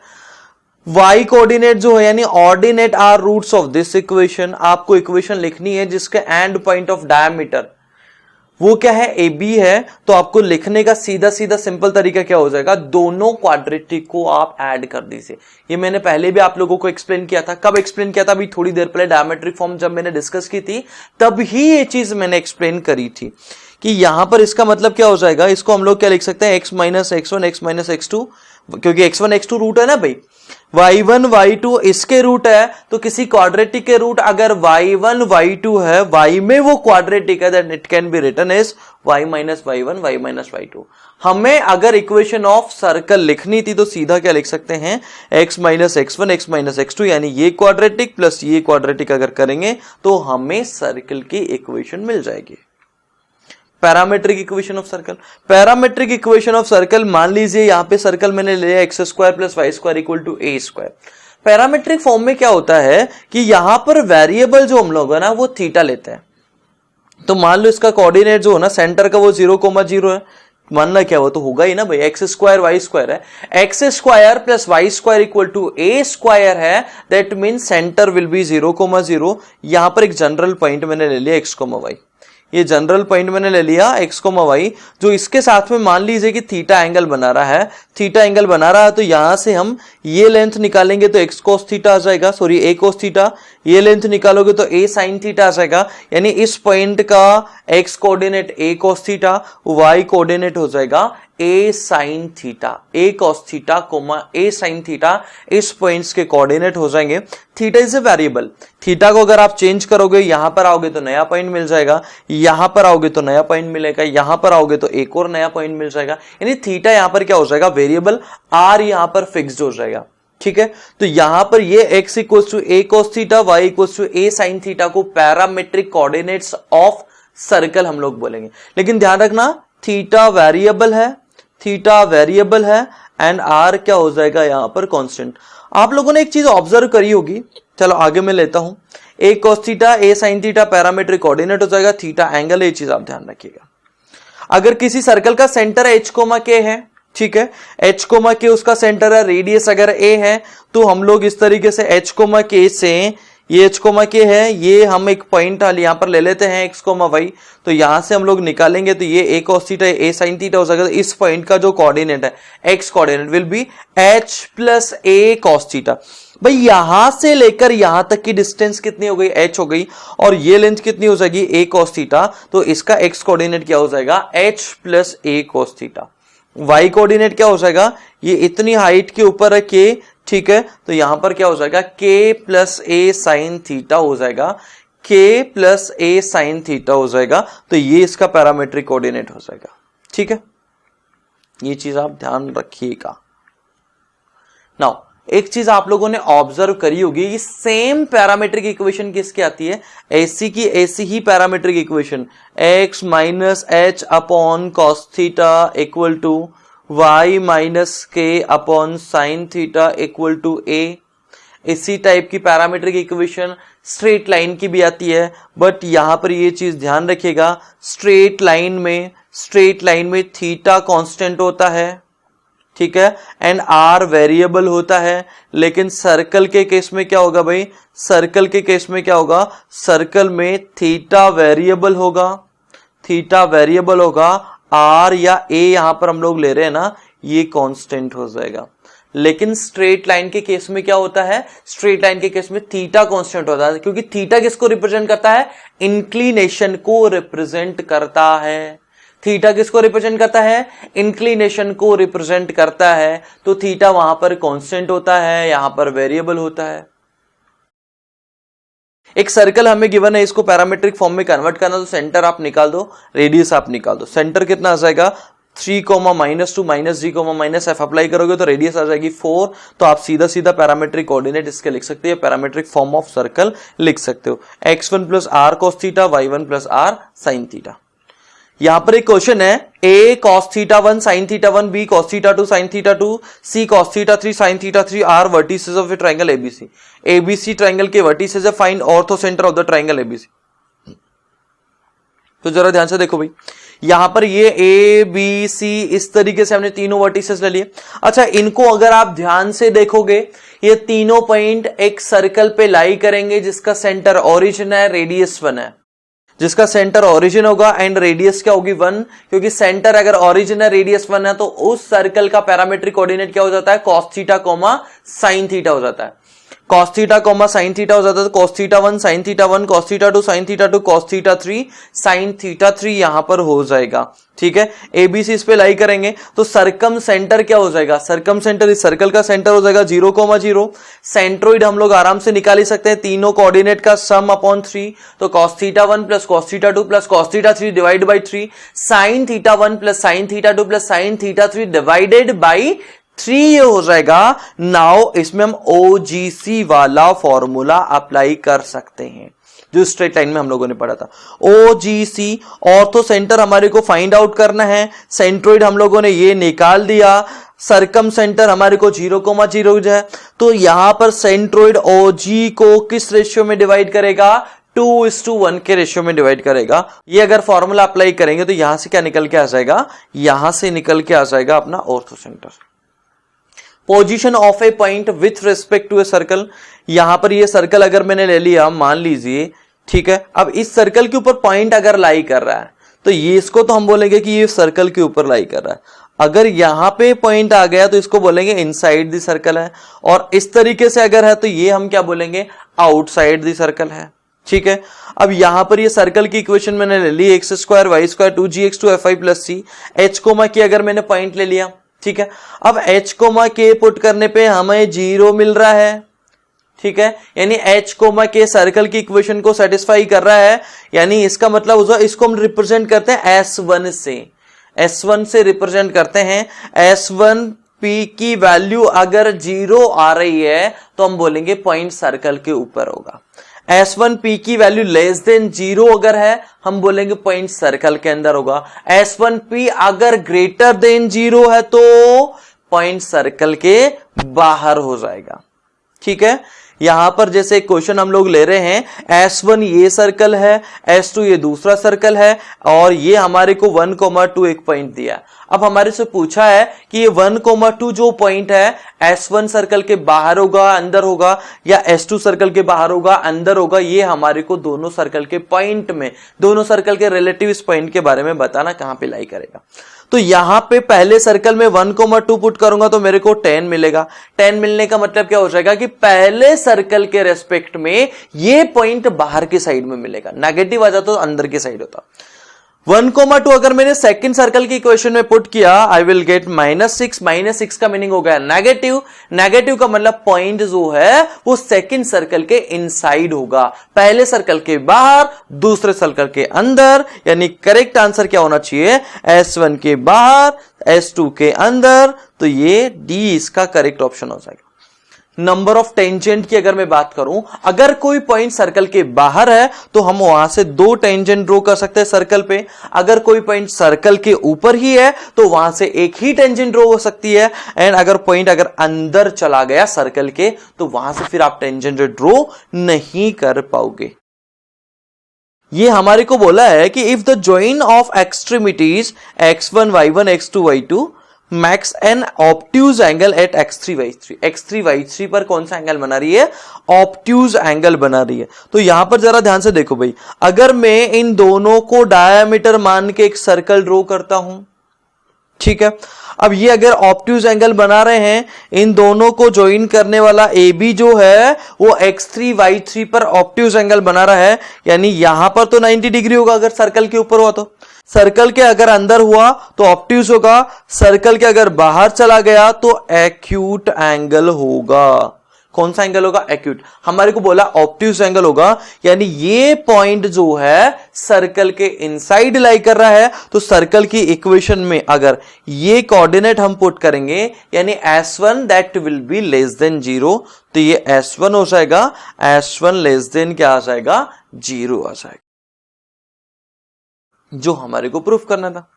y कोऑर्डिनेट जो है यानी ordinate are roots of this equation. आपको इक्वेशन लिखनी है जिसके एंड पॉइंट ऑफ डायमीटर वो क्या है? AB है। तो आपको लिखने का सीधा सीधा सिंपल तरीका क्या हो जाएगा? दोनों क्वाड्रेटिक को आप ऐड कर दीजिए। ये मैंने पहले भी आप लोगों को एक्सप्लेन किया था। कब एक्सप्लेन किया था? अभी थोड़ी देर पहले डायमेट्रिक फॉर्म जब मैंने डिस्कस की थी तब ही ये चीज मैंने एक्सप्लेन करी थी कि यहां पर इसका मतलब क्या हो जाएगा। इसको हम लोग क्या लिख सकते हैं? x minus x1 x minus x2, क्योंकि x1 x2 रूट है ना भाई, y1 y2 इसके रूट है। तो किसी क्वाड्रेटिक के रूट अगर y1 y2 है, y में वो क्वाड्रेटिक है, then it can be written as y minus y1 y minus y2। हमें अगर इक्वेशन ऑफ सर्कल लिखनी थी तो सीधा क्या लिख सकते हैं? x minus x1 x minus x2, यानी ये क्वाड्रेटिक प्लस ये क्वाड्रेटिक अगर करेंगे तो हमें सर्कल की इक्वेशन मिल जाएगी। Parametric equation of circle. Parametric equation of circle, मान लीजिए यहां पे सर्कल मैंने लिया x square plus Y square equal to A square. Parametric form में क्या होता है कि यहां पर वेरिएबल जो हम लोग है ना वो थीटा लेते हैं। तो मान लो इसका कोऑर्डिनेट जो है ना सेंटर का वो 0,0 है, मानना क्या वो तो होगा ही ना भाई, एक्स स्क्वायर वाई स्क्वायर है, x square plus Y square equal to A square है, that mean centre will be 0,0। यहां पर एक जनरल पॉइंट मैंने ले लिया एक्स कोमा वाई, ये जनरल पॉइंट मैंने ले लिया एक्स कोमा वाई, जो इसके साथ में मान लीजिए कि थीटा एंगल बना रहा है। थीटा एंगल बना रहा है तो यहां से हम ये लेंथ निकालेंगे तो एक्स कोस थीटा आ जाएगा, सॉरी ए कोस थीटा। ये लेंथ निकालोगे तो ए साइन थीटा आ जाएगा, यानी इस पॉइंट का एक्स कोऑर्डिनेट ए कोस थीटा, वाई कोऑर्डिनेट हो जाएगा ए साइन थीटा, ए कॉस थीटा कोमा ए साइन थीटा। इस पॉइंट्स के कोऑर्डिनेट हो जाएंगे। Theta is a variable, theta को अगर आप चेंज करोगे, यहां पर आओगे तो नया पॉइंट मिल जाएगा, यहां पर आओगे तो नया पॉइंट मिलेगा, यहां पर आओगे तो एक और नया पॉइंट मिल जाएगा। यानी थीटा यहां पर क्या हो जाएगा? वेरिएबल। आर यहां पर फिक्स्ड हो जाएगा, ठीक है। तो यहां पर ये x equals to A cos theta, Y equals to A sine theta को पैरामेट्रिक कोऑर्डिनेट्स ऑफ सर्कल हम लोग बोलेंगे। लेकिन ध्यान रखना थीटा वेरिएबल है, थीटा वेरिएबल है एंड आर क्या हो जाएगा यहां पर कांस्टेंट। आप लोगों ने एक चीज ऑब्जर्व करी होगी, चलो आगे मैं लेता हूं। ए कॉस थीटा ए साइन थीटा पैरामेट्रिक कोऑर्डिनेट हो जाएगा, थीटा एंगल है, ये चीज आप ध्यान रखिएगा। अगर किसी सर्कल का सेंटर एच कोमा के है, ठीक है, एच कोमा के उसका सेंटर है, रेडियस अगर ए है, तो हम लोग इस तरीके से एच कोमा के से, ये एच कोमा के है, ये हम एक पॉइंट यहां पर ले लेते हैं एक्स कोमा वाई, तो यहां से हम लोग निकालेंगे तो ये ए कॉस थीटा ए साइन थीटा हो जाएगा। तो इस पॉइंट का जो कोऑर्डिनेट है x coordinate will be H plus A cos theta. भाई यहां से लेकर यहां तक की डिस्टेंस कितनी हो गई? एच हो गई, और ये लेंथ कितनी हो जाएगी? ए कॉस थीटा। तो इसका एक्स कोऑर्डिनेट क्या हो जाएगा? एच प्लस ए कॉस थीटा। वाई कोऑर्डिनेट क्या हो जाएगा? ये इतनी हाइट के ऊपर है के, ठीक है, तो यहां पर क्या हो जाएगा? के प्लस ए साइन थीटा हो जाएगा, के प्लस ए साइन थीटा हो जाएगा। तो ये इसका पैरामेट्रिक कोऑर्डिनेट हो जाएगा, ठीक है। ये चीज आप ध्यान रखिएगा। नाउ एक चीज आप लोगों ने ऑब्जर्व करी होगी, ये सेम पैरामीट्रिक इक्वेशन किसकी आती है, एसी की एसी ही parametric equation, x minus h upon cos theta equal to y minus k upon sine theta equal to a। इसी टाइप की पैरामीट्रिक इक्वेशन स्ट्रेट लाइन की भी आती है, बट यहां पर ये चीज ध्यान रखिएगा, स्ट्रेट लाइन में थीटा कांस्टेंट होता है, ठीक है, एंड आर वेरिएबल होता है। लेकिन सर्कल के केस में क्या होगा भाई, सर्कल के केस में क्या होगा, सर्कल में थीटा वेरिएबल होगा, आर या ए यहां पर हम लोग ले रहे हैं ना, ये कांस्टेंट हो जाएगा। लेकिन स्ट्रेट लाइन के केस में क्या होता है, स्ट्रेट लाइन के केस में थीटा कांस्टेंट होता है, क्योंकि थीटा किसको रिप्रेजेंट करता है, इंक्लिनेशन को रिप्रेजेंट करता है। थीटा किसको रिप्रेजेंट करता है, इंक्लिनेशन को रिप्रेजेंट करता है, तो थीटा वहां पर कांस्टेंट होता है, यहां पर वेरिएबल होता है। एक सर्कल हमें गिवन है, इसको पैरामीट्रिक फॉर्म में कन्वर्ट करना, तो सेंटर आप निकाल दो, रेडियस आप निकाल दो। सेंटर कितना आ जाएगा 3, -2 -g, -f अप्लाई करोगे तो रेडियस आ जाएगी 4। तो आप सीधा सीधा पैरामीट्रिक कोऑर्डिनेट इसके लिख सकते हो, पैरामीट्रिक फॉर्म ऑफ सर्कल लिख सकते हो, x1 + r cos theta, y1 + r sin theta. यहां पर एक क्वेश्चन है, a cos theta 1 sin theta 1, b cos theta 2 sin theta 2, c cos theta 3 sin theta 3 are vertices of a triangle ABC. ABC triangle के vertices है, find orthocentre of the triangle ABC. तो जरा ध्यान से देखो भाई, यहां पर ये ए बी सी इस तरीके से हमने तीनों वर्टिसेस ले लिए। अच्छा, इनको अगर आप ध्यान से देखोगे, ये तीनों पॉइंट एक सर्कल पे लाई करेंगे जिसका सेंटर ओरिजिन है, रेडियस 1 है, जिसका सेंटर ओरिजिन होगा एंड रेडियस क्या होगी 1, क्योंकि सेंटर अगर ओरिजिन है, रेडियस 1 है, तो उस सर्कल का पैरामीट्रिक कोऑर्डिनेट क्या हो जाता है, cos थीटा, sin थीटा हो जाता है। cos थीटा, sin थीटा हो जाता है, तो cos theta 1 sin theta 1, cos theta 2 sin theta 2, cos theta 3 sin theta 3 यहां पर हो जाएगा। ठीक है, एबीसी इस पे लाई करेंगे तो सरकम सेंटर क्या हो जाएगा, सरकम सेंटर इस सर्कल का सेंटर हो जाएगा 0,0। सेंट्रोइड हम लोग आराम से निकाल ही सकते हैं, तीनों कोऑर्डिनेट का सम अपॉन 3, तो cos theta 1 + cos theta 2 + cos theta 3 divide by 3, sin theta 1 + sin theta 2 + sin theta 3 divided by 3 ये हो जाएगा। नाउ इसमें हम OGC वाला फॉर्मूला अप्लाई कर सकते हैं जो स्ट्रेट लाइन में हम लोगों ने पढ़ा था। OGC, ऑर्थो सेंटर हमारे को फाइंड आउट करना है, सेंट्रोइड हम लोगों ने ये निकाल दिया, सरकम सेंटर हमारे को 0,0 है, तो यहां पर सेंट्रोइड OG को किस रेशियो में डिवाइड करेगा, 2:1 के रेशियो में डिवाइड करेगा। ये अगर फॉर्मूला अप्लाई करेंगे तो यहां से क्या निकल के आ जाएगा, यहां से निकल के आ जाएगा अपना orthocentre. Position of a point with respect to a circle, यहां पर ये सर्कल अगर मैंने ले लिया, मान लीजिए, ठीक है, अब इस सर्कल के ऊपर पॉइंट अगर लाई कर रहा है तो ये इसको तो हम बोलेंगे कि ये सर्कल के ऊपर लाई कर रहा है। अगर यहां पे पॉइंट आ गया तो इसको बोलेंगे इनसाइड द सर्कल है, और इस तरीके से अगर है तो ये हम क्या बोलेंगे, आउटसाइड द सर्कल है। ठीक है, अब यहां पर ये सर्कल की इक्वेशन मैंने ले ली, x² y² 2gx 2fi + c, h coma की अगर मैंने पॉइंट ले लिया, ठीक है, अब h कोमा के पुट करने पे हमें 0 मिल रहा है। ठीक है, यानी h कोमा के सर्कल की इक्वेशन को सेटिस्फाई कर रहा है, यानी इसका मतलब इसको हम रिप्रेजेंट करते हैं S1 से रिप्रेजेंट करते हैं। S1 p की वैल्यू अगर 0 आ रही है तो हम बोलेंगे पॉइंट सर्कल के ऊपर होगा। S1 p की वैल्यू <0 अगर है हम बोलेंगे पॉइंट सर्कल के अंदर होगा। S1 p अगर <0 है तो पॉइंट सर्कल के बाहर हो जाएगा। ठीक है, यहां पर जैसे क्वेश्चन हम लोग ले रहे हैं, S1 ये सर्कल है, S2 ये दूसरा सर्कल है, और ये हमारे को 1,2 एक पॉइंट दिया। अब हमारे से पूछा है कि ये 1,2 जो पॉइंट है S1 सर्कल के बाहर होगा, अंदर होगा, या S2 सर्कल के बाहर होगा, अंदर होगा, ये हमारे को दोनों सर्कल के पॉइंट में, दोनों सर्कल के रिलेटिव इस पॉइंट के बारे में बताना, कहां पे लाई करेगा। तो यहां पे पहले सर्कल में 1,2 पुट करूंगा तो मेरे को 10 मिलेगा। 10 मिलने का मतलब क्या हो जाएगा कि पहले सर्कल के रेस्पेक्ट में ये पॉइंट बाहर की साइड में मिलेगा, नेगेटिव आ जाता तो अंदर की साइड होता। 1,2 अगर मैंने सेकंड सर्कल की इक्वेशन में पुट किया, आई विल गेट -6। -6 का मीनिंग हो गया नेगेटिव। नेगेटिव का मतलब पॉइंट जो है वो सेकंड सर्कल के इनसाइड होगा, पहले सर्कल के बाहर, दूसरे सर्कल के अंदर। यानी करेक्ट आंसर क्या होना चाहिए, S1 के बाहर, S2 के अंदर। तो ये डी इसका करेक्ट ऑप्शन हो जाएगा। नंबर ऑफ टेंजेंट की अगर मैं बात करूं, अगर कोई पॉइंट सर्कल के बाहर है तो हम वहां से 2 टेंजेंट ड्रॉ कर सकते हैं सर्कल पे। अगर कोई पॉइंट सर्कल के ऊपर ही है तो वहां से एक ही टेंजेंट ड्रॉ हो सकती है। एंड अगर पॉइंट अगर अंदर चला गया सर्कल के तो वहां से फिर आप टेंजेंट ड्रॉ नहीं कर पाओगे। ये हमारे को बोला है कि if the join of extremities x1 y1 x2 y2 makes an obtuse angle at x3 y3, x3 y3 पर कौन सा एंगल बना रही है? ऑब्ट्यूज एंगल बना रही है। तो यहां पर जरा ध्यान से देखो भाई, अगर मैं इन दोनों को डायामीटर मान के एक सर्कल ड्रॉ करता हूं, ठीक है, अब ये अगर ऑब्ट्यूज एंगल बना रहे हैं, इन दोनों को ज्वाइन करने वाला AB जो है वो x3 y3 पर ऑब्ट्यूज एंगल बना रहा है, यानी यहां पर तो 90 डिग्री होगा अगर सर्कल के ऊपर हुआ तो, सर्कल के अगर अंदर हुआ तो ऑब्ट्यूज होगा, सर्कल के अगर बाहर चला गया तो एक्यूट एंगल होगा। कौन सा एंगल होगा? एक्यूट। हमारे को बोला ऑब्ट्यूज एंगल होगा, यानी ये पॉइंट जो है सर्कल के इनसाइड लाई कर रहा है। तो सर्कल की इक्वेशन में अगर ये कोऑर्डिनेट हम पुट करेंगे, यानी S1 that will be less than 0, तो ये S1 हो जाएगा, S1 लेस देन क्या आ जाएगा? 0 आ जाएगा, जो हमारे को प्रूफ करना था।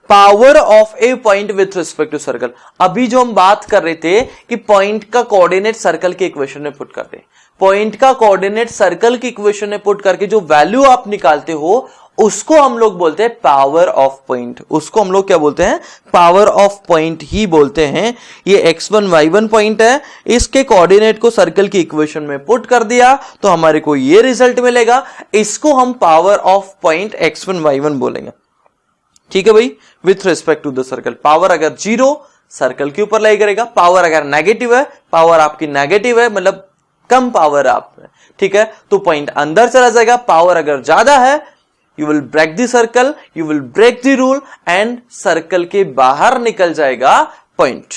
Power of a point with respect to circle, अभी जो हम बात कर रहे थे कि पॉइंट का कोऑर्डिनेट सर्कल के इक्वेशन में पुट करते हैं, पॉइंट का कोऑर्डिनेट सर्कल की इक्वेशन में पुट करके जो वैल्यू आप निकालते हो उसको हम लोग बोलते हैं पावर ऑफ पॉइंट। उसको हम लोग क्या बोलते हैं? पावर ऑफ पॉइंट ही बोलते हैं। ये x1 y1 पॉइंट है, इसके कोऑर्डिनेट को सर्कल की इक्वेशन में पुट कर दिया तो हमारे को ये रिजल्ट मिलेगा, इसको हम power of point x1 y1 बोलेंगे। ठीक है भाई, with respect to the circle. Power अगर 0 सर्कल के ऊपर लाई करेगा, पावर अगर नेगेटिव है, पावर आपकी नेगेटिव है मतलब कम पावर आप, ठीक है, तो पॉइंट अंदर चला जाएगा। पावर अगर ज्यादा है, you will break the circle, you will break the rule and circle के बाहर निकल जाएगा point.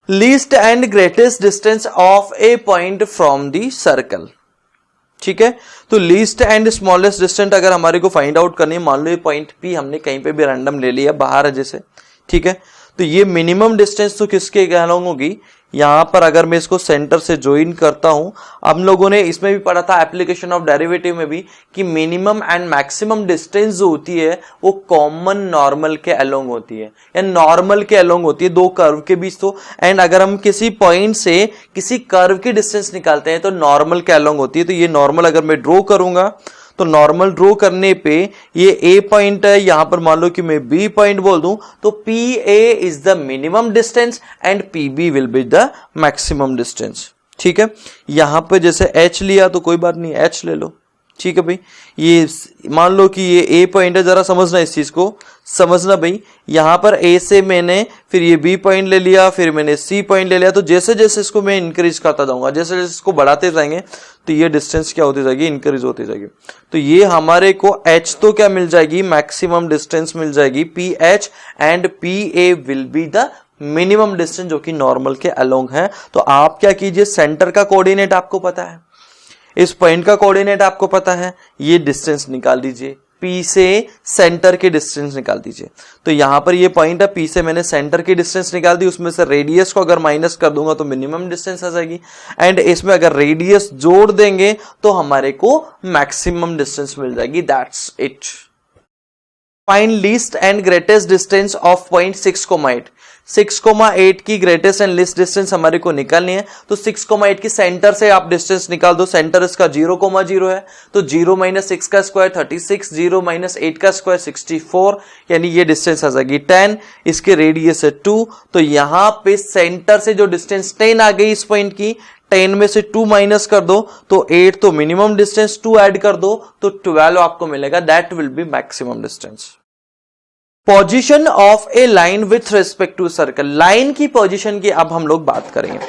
Least and greatest distance of a point from the circle, ठीक है, तो लीस्ट एंड स्मॉलेस्ट डिस्टेंस अगर हमारे को फाइंड आउट करनी है, मान लो ये पॉइंट P हमने कहीं पे भी रैंडम ले लिया, बाहर है जैसे, ठीक है, तो ये मिनिमम डिस्टेंस तो किसके अलोंग होगी? यहां पर अगर मैं इसको सेंटर से ज्वाइन करता हूं, हम लोगों ने इसमें भी पढ़ा था एप्लीकेशन ऑफ डेरिवेटिव में भी कि मिनिमम एंड मैक्सिमम डिस्टेंस जो होती है वो कॉमन नॉर्मल के अलोंग होती है, या नॉर्मल के अलोंग होती है, दो कर्व के बीच। तो एंड अगर हम किसी पॉइंट से किसी कर्व की डिस्टेंस निकालते हैं तो नॉर्मल के अलोंग होती है। तो ये नॉर्मल अगर मैं ड्रॉ करूंगा तो नॉर्मल ड्रॉ करने पे ये ए पॉइंट है, यहां पर मान लो कि मैं बी पॉइंट बोल दूं तो P A is the minimum distance and P B will be the maximum distance. ठीक है, यहां पे जैसे एच लिया तो कोई बात नहीं, एच ले लो, ठीक है भाई। ये मान लो कि ये ए पॉइंट है, जरा समझना इस चीज को, समझना भाई। यहां पर ए से मैंने फिर ये बी पॉइंट ले लिया, फिर मैंने सी पॉइंट ले लिया, तो जैसे जैसे इसको मैं इंक्रीज करता जाऊंगा, जैसे जैसे इसको बढ़ाते जाएंगे तो ये डिस्टेंस क्या होती जाएगी? इंक्रीज होती जाएगी। तो ये हमारे को एच तो क्या मिल जाएगी? मैक्सिमम डिस्टेंस मिल जाएगी P H, and P A will be the minimum distance जो कि नॉर्मल के अलोंग है। तो आप क्या कीजिए, सेंटर का कोऑर्डिनेट आपको पता है, इस पॉइंट का कोऑर्डिनेट आपको पता है, ये डिस्टेंस निकाल दीजिए, P से सेंटर की डिस्टेंस निकाल दीजिए। तो यहां पर ये पॉइंट है, P से मैंने सेंटर की डिस्टेंस निकाल दी, उसमें से रेडियस को अगर माइनस कर दूंगा तो मिनिमम डिस्टेंस आ जाएगी, एंड इसमें अगर रेडियस जोड़ देंगे तो हमारे को मैक्सिमम डिस्टेंस मिल जाएगी। That's it. Find least and greatest distance of point 6,8। 6,8 की ग्रेटेस्ट एंड लीस्ट डिस्टेंस हमारे को निकालनी है। तो 6,8 की सेंटर से आप डिस्टेंस निकाल दो, सेंटर इसका 0,0 है, तो 0 माइनस 6 का स्क्वायर 36, 0 माइनस 8 का स्क्वायर 64, यानी ये डिस्टेंस आ जाएगी 10। इसके रेडियस है 2, तो यहां पे सेंटर से जो डिस्टेंस 10 आ गई इस पॉइंट की, 10 में से 2 माइनस कर दो तो 8, तो मिनिमम डिस्टेंस 2 ऐड कर दो तो 12 आपको मिलेगा, that will be maximum distance. Position of a line with respect to circle, line की पोजीशन की अब हम लोग बात करेंगे।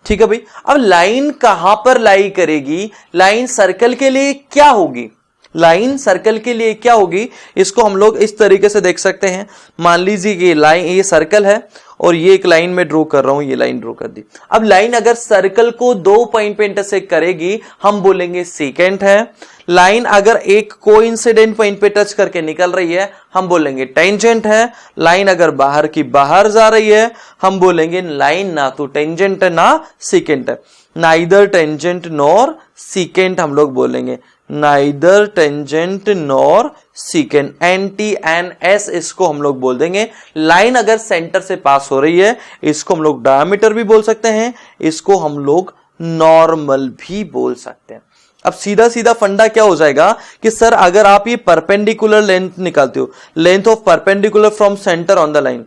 ठीक है भाई, अब लाइन कहां पर लाई करेगी? लाइन सर्कल के लिए क्या होगी? लाइन सर्कल के लिए क्या होगी? इसको हम लोग इस तरीके से देख सकते हैं। मान लीजिए ये लाइन, ये सर्कल है और ये एक लाइन में ड्रॉ कर रहा हूं, ये लाइन ड्रॉ कर दी। अब लाइन अगर सर्कल को 2 पॉइंट पे इंटरसेक्ट करेगी हम बोलेंगे सेकेंट है। लाइन अगर एक कोइंसिडेंट पॉइंट पे टच करके निकल रही है हम बोलेंगे टेंजेंट है। लाइन अगर बाहर की बाहर जा रही है हम बोलेंगे लाइन ना तो टेंजेंट है ना सेकेंट है। नाइदर टेंजेंट नॉर सीकेंट हम लोग बोलेंगे, neither tangent nor secant, NTNS इसको हम लोग बोल देंगे। लाइन अगर सेंटर से पास हो रही है इसको हम लोग डायमीटर भी बोल सकते हैं, इसको हम लोग नॉर्मल भी बोल सकते हैं। अब सीधा सीधा फंडा क्या हो जाएगा कि सर अगर आप ये परपेंडिकुलर लेंथ निकालते हो, length of perpendicular from centre on the line,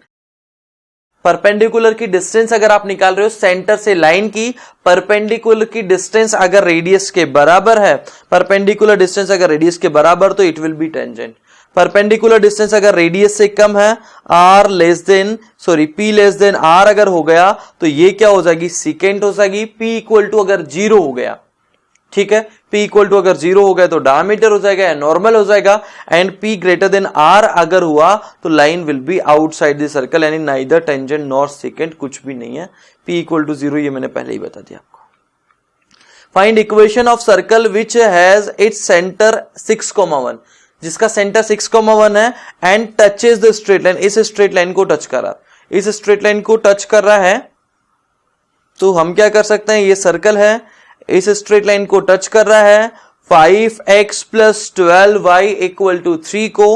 perpendicular की डिस्टेंस अगर आप निकाल रहे हो सेंटर से लाइन की, परपेंडिकुलर की डिस्टेंस अगर रेडियस के बराबर है, परपेंडिकुलर डिस्टेंस अगर रेडियस के बराबर तो it will B tangent. Perpendicular distance अगर रेडियस से कम है, P लेस देन R अगर हो गया तो ये क्या हो जाएगी, सीकेंट हो जाएगी। P इक्वल टू अगर 0 हो गया, ठीक है, P इक्वल टू अगर 0 हो गया तो डायमीटर हो जाएगा या नॉर्मल हो जाएगा। And P greater than R अगर हुआ तो line will be outside the circle, यानी नाइदर टेंजेंट नॉर सेकेंट, कुछ भी नहीं है। P इक्वल टू 0 ये मैंने पहले ही बता दिया आपको। Find equation of circle which has its centre 6,1, जिसका सेंटर 6,1 है and touches the straight line, इस स्ट्रेट लाइन को टच कर रहा है, इस स्ट्रेट लाइन को टच कर रहा है तो हम क्या कर सकते हैं, ये सर्कल है, इस स्ट्रेट लाइन को टच कर रहा है। 5x plus 12y equal to 3 को,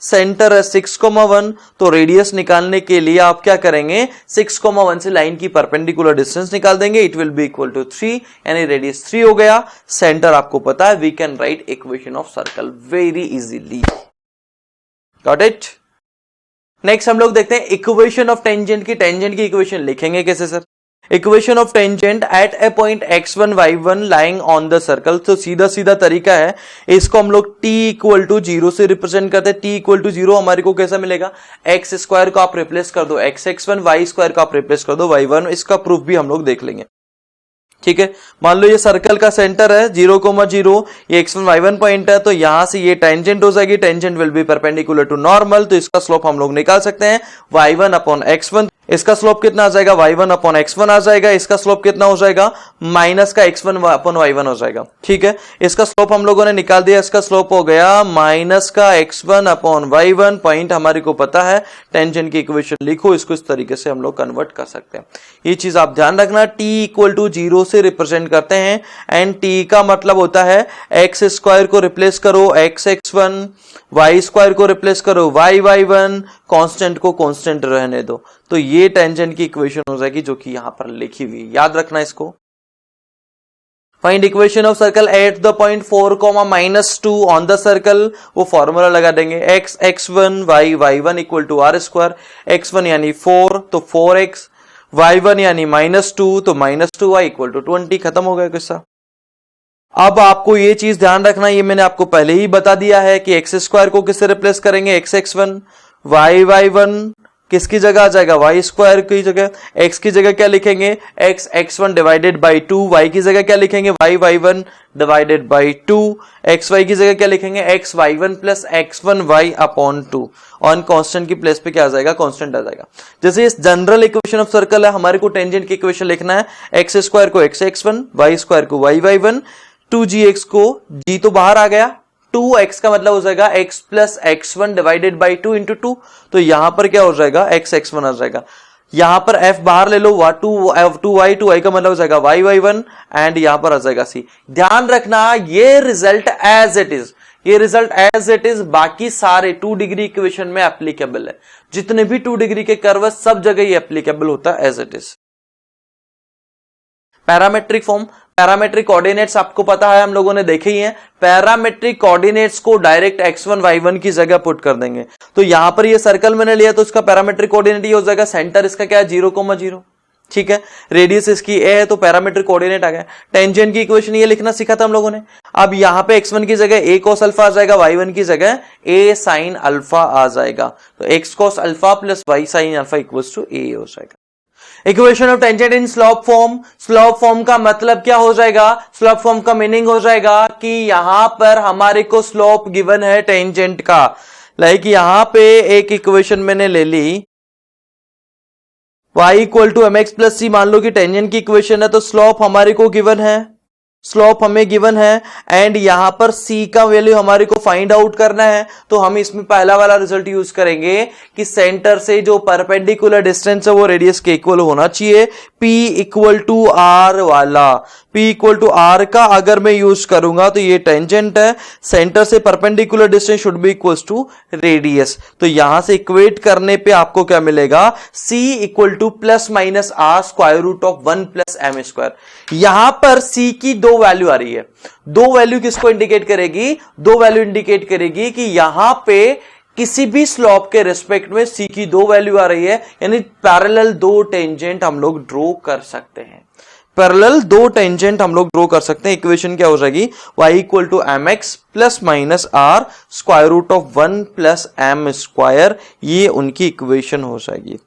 सेंटर है 6,1, तो रेडियस निकालने के लिए आप क्या करेंगे, 6,1 से लाइन की परपेंडिकुलर डिस्टेंस निकाल देंगे, it will be equal to 3, यानी रेडियस 3 हो गया। सेंटर आपको पता है, we can write equation of circle very easily. Got it. Next हम लोग देखते हैं इक्वेशन ऑफ टेंजेंट की। टेंजेंट की इक्वेशन लिखेंगे कैसे sir, equation of tangent at a point x1 y1 lying on the circle. तो सीधा सीधा तरीका है, इसको हम लोग t इक्वल टू 0 से रिप्रेजेंट करते हैं। t इक्वल टू 0 हमारे को कैसा मिलेगा, x स्क्वायर को आप रिप्लेस कर दो x(x1), y स्क्वायर को आप रिप्लेस कर दो y1। इसका प्रूफ भी हम लोग देख लेंगे, ठीक है। मान लो ये सर्कल का सेंटर है 0,0, ये x1 y1 पॉइंट है, तो यहां से ये टेंजेंट हो जाएगी, tangent will be perpendicular to normal, तो इसका स्लोप हम लोग निकाल सकते हैं y1 अपॉन x1। इसका स्लोप कितना आ जाएगा, y1 अपॉन x1 आ जाएगा। इसका स्लोप कितना हो जाएगा, माइनस का x1 अपॉन y1 हो जाएगा, ठीक है। इसका स्लोप हम लोगों ने निकाल दिया, इसका स्लोप हो गया माइनस का x1 अपॉन y1। पॉइंट हमारे को पता है, टेंजेंट की इक्वेशन लिखो, इसको इस तरीके से हम लोग कन्वर्ट कर सकते हैं। ये चीज आप ध्यान रखना, t इक्वल टू 0 से रिप्रेजेंट करते हैं एंड t का मतलब होता है x स्क्वायर को रिप्लेस करो x(x1), y स्क्वायर को रिप्लेस करो y(y1), कांस्टेंट को कांस्टेंट रहने दो। तो ये टेंजेंट की इक्वेशन हो जाएगी जो कि यहां पर लिखी हुई, याद रखना इसको। Find equation of circle at the point 4,-2 on the circle, वो फॉर्मूला लगा देंगे x(x1), y(y1) equal to r square. x1 यानी 4 तो 4x, y1 यानी -2 तो -2y इक्वल टू 20। खत्म हो गया किस्सा। अब आपको ये चीज ध्यान रखना, ये मैंने आपको पहले ही बता दिया है कि एक्स स्क्वायर को किससे रिप्लेस करेंगे, x(x1), y(y1) किसकी जगह आ जाएगा, y स्क्वायर की जगह। x की जगह क्या लिखेंगे, x(x1) डिवाइडेड बाई 2, y की जगह क्या लिखेंगे, y(y1) डिवाइडेड बाई 2, xy की जगह क्या लिखेंगे, x(y1) plus x1y upon 2। On constant की प्लेस पे क्या आ जाएगा, कांस्टेंट आ जाएगा। जैसे इस जनरल इक्वेशन ऑफ सर्कल है, हमारे को टेंजेंट की इक्वेशन लिखना है, एक्स स्क्वायर को x(x1), y स्क्वायर को y(y1), 2gx को g तो बाहर आ गया, 2x का मतलब हो जाएगा x plus x1 divided by 2 into 2। तो यहां पर क्या हो जाएगा, x(x1) आ जाएगा। यहां पर f बाहर ले लो, 2y का मतलब हो जाएगा y(y1) एंड यहां पर आ जाएगा c। ध्यान रखना ये रिजल्ट एज इट इज, ये रिजल्ट एज इट इज बाकी सारे 2 डिग्री इक्वेशन में एप्लीकेबल है। जितने भी 2 डिग्री के कर्व सब जगह ये एप्लीकेबल होता है as it is. Parametric form, parametric coordinates आपको पता है, हम लोगों ने देखे ही हैं। पैरामेट्रिक कोऑर्डिनेट्स को डायरेक्ट x1 y1 की जगह पुट कर देंगे। तो यहां पर ये सर्कल मैंने लिया तो इसका पैरामेट्रिक कोऑर्डिनेट ये हो जाएगा, सेंटर इसका क्या है 0,0, ठीक है। रेडियस इसकी a है तो पैरामेट्रिक कोऑर्डिनेट आ गया। टेंजेंट की इक्वेशन ये लिखना सीखा था हम लोगों ने। अब यहां पे x1 की जगह a cos अल्फा आ जाएगा, y1 की जगह a sin अल्फा आ जाएगा। तो x cos alpha plus y sin alpha equals to a हो जाएगा। Equation of tangent in slope form, slope form का मतलब क्या हो जाएगा, स्लोप फॉर्म का मीनिंग हो जाएगा कि यहां पर हमारे को स्लोप गिवन है टेंजेंट का। लाइक यहां पे एक इक्वेशन मैंने ले ली, y equal to mx plus c, मान लो कि टेंजेंट की इक्वेशन है, तो स्लोप हमारे को गिवन है, स्लोप हमें गिवन है, एंड यहां पर c का वैल्यू हमारे को फाइंड आउट करना है। तो हम इसमें पहला वाला रिजल्ट यूज करेंगे कि सेंटर से जो परपेंडिकुलर डिस्टेंस है वो रेडियस के इक्वल होना चाहिए, p इक्वल टू आर वाला। p इक्वल टू आर का अगर मैं यूज करूंगा तो ये टेंजेंट है, सेंटर से perpendicular distance should be equal to radius. तो यहां से इक्वेट करने पे आपको क्या मिलेगा, c equal to plus minus are square root of 1 plus m square. यहां पर c की दो वैल्यू आ रही है, दो वैल्यू किसको इंडिकेट करेगी, दो वैल्यू इंडिकेट करेगी कि यहां पे किसी भी स्लोप के रिस्पेक्ट में c की दो वैल्यू आ रही है, यानी पैरेलल दो टेंजेंट हम लोग ड्रॉ कर सकते हैं, पैरेलल दो टेंजेंट हम लोग ड्रॉ कर सकते हैं। इक्वेशन क्या हो जाएगी, y equal to m x plus minus are square root of 1 plus m square, ये उनकी इक्वेशन हो जाएगी।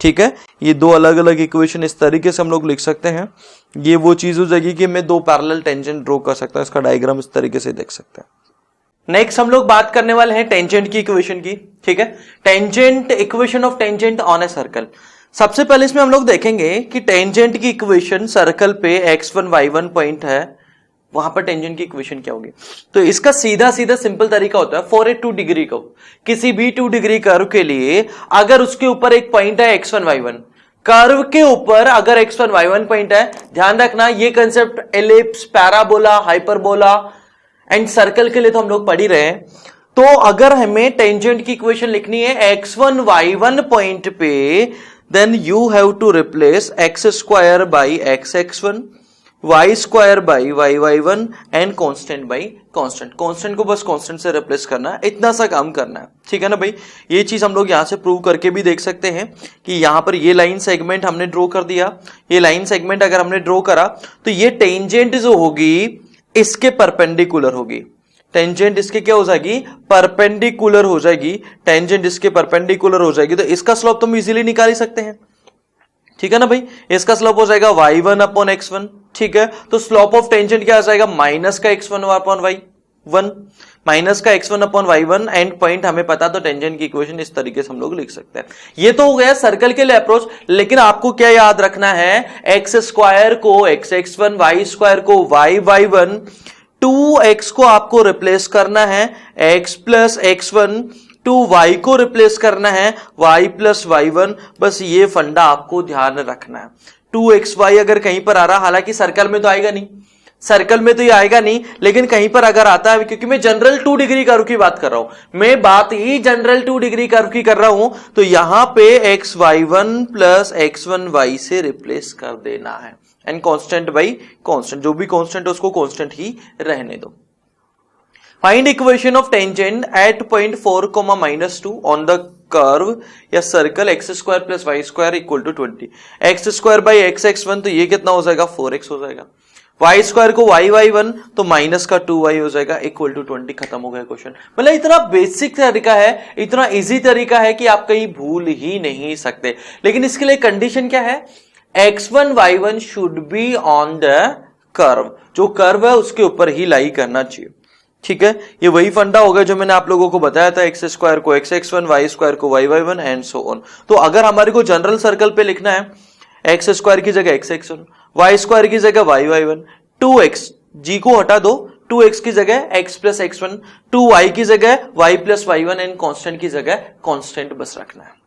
ठीक है, ये दो अलग अलग इक्वेशन इस तरीके से हम लोग लिख सकते हैं। ये वो चीज हो जाएगी कि मैं दो पैरेलल टेंजेंट ड्रॉ कर सकता हूं, इसका डायग्राम इस तरीके से देख सकते हैं। नेक्स्ट हम लोग बात करने वाले हैं टेंजेंट की इक्वेशन की। ठीक है, tangent, equation of tangent on a circle. सबसे पहले इसमें हम लोग देखेंगे कि टेंजेंट की इक्वेशन सर्कल पे x1 y1 पॉइंट है, वहां पर टेंजेंट की इक्वेशन क्या होगी। तो इसका सीधा सीधा सिंपल तरीका होता है, फॉर ए 2 डिग्री कर्व, किसी भी 2 डिग्री कर्व के लिए अगर उसके ऊपर एक पॉइंट है x1 y1, कर्व के ऊपर अगर x1 y1 पॉइंट है, ध्यान रखना ये concept ellipse, parabola, hyperbola and circle के लिए तो हम लोग पढ़ ही रहे हैं। तो अगर हमें टेंजेंट की इक्वेशन लिखनी है x1 y1 पॉइंट पे, then you have to replace x square by x x1, y square by y y1 and constant by constant. Constant को बस कांस्टेंट से रिप्लेस करना है, इतना सा काम करना है। ठीक है ना भाई, ये चीज हम लोग यहां से प्रूव करके भी देख सकते हैं कि यहां पर ये लाइन सेगमेंट हमने ड्रॉ कर दिया, ये लाइन सेगमेंट अगर हमने ड्रॉ करा तो ये टेंजेंट जो होगी इसके परपेंडिकुलर होगी, टेंजेंट इसके क्या हो जाएगी, परपेंडिकुलर हो जाएगी, टेंजेंट इसके परपेंडिकुलर हो जाएगी। तो इसका स्लोप तुम इजीली निकाल ही सकते हैं। ठीक है ना भाई, इसका स्लोप हो जाएगा y1 अपॉन x1। ठीक है, तो स्लोप ऑफ टेंजेंट क्या आ जाएगा, माइनस का x1 अपॉन y1, माइनस का x1 upon y1 and point हमें पता, तो टेंजेंट की इक्वेशन इस तरीके से हम लोग लिख सकते हैं। ये तो हो गया सर्कल के लिए अप्रोच, लेकिन आपको क्या याद रखना है, x स्क्वायर को x x1, y स्क्वायर को y y1, 2x को आपको रिप्लेस करना है x प्लस x1, 2y को रिप्लेस करना है y प्लस y1। बस ये फंडा आपको ध्यान रखना है। 2xy अगर कहीं पर आ रहा, हालांकि सर्कल में तो आएगा नहीं, सर्कल में तो ये आएगा नहीं, लेकिन कहीं पर अगर आता है, क्योंकि मैं जनरल 2 डिग्री कर्व की बात कर रहा हूं, मैं बात ही जनरल 2 डिग्री कर्व की कर रहा हूं, तो यहां पे xy1 प्लस x1y से रिप्लेस कर देना है एंड कांस्टेंट बाई कांस्टेंट, जो भी कांस्टेंट उसको कांस्टेंट ही रहने दो। Find equation of tangent at point 4, -2 on the curve या circle x square plus Y square equal to 20। X square by x x1, तो ये कितना हो जाएगा, 4x हो जाएगा। वाई स्क्वायर को y y1, तो माइनस का 2y हो जाएगा इक्वल टू 20। खत्म हो गया क्वेश्चन। मतलब इतना बेसिक तरीका है, इतना इजी तरीका है कि आप कहीं भूल ही नहीं सकते। लेकिन इसके लिए कंडीशन क्या है, x1 y1 should be on the curve, जो कर्व है उसके ऊपर ही लाई करना चाहिए। ठीक है, ये वही फंडा होगा जो मैंने आप लोगों को बताया था, एक्स स्क्वायर को एक्स x1, वाई स्क्वायर को y y1 and so on. तो अगर हमारे को जनरल सर्कल पे लिखना है, एक्स स्क्वायर की जगह एक्स x1, वाई स्क्वायर की जगह y y1, 2x, जी को हटा दो, 2x की जगह x प्लस x1, 2y की जगह y plus y1 and constant की जगह कांस्टेंट बस रखना है।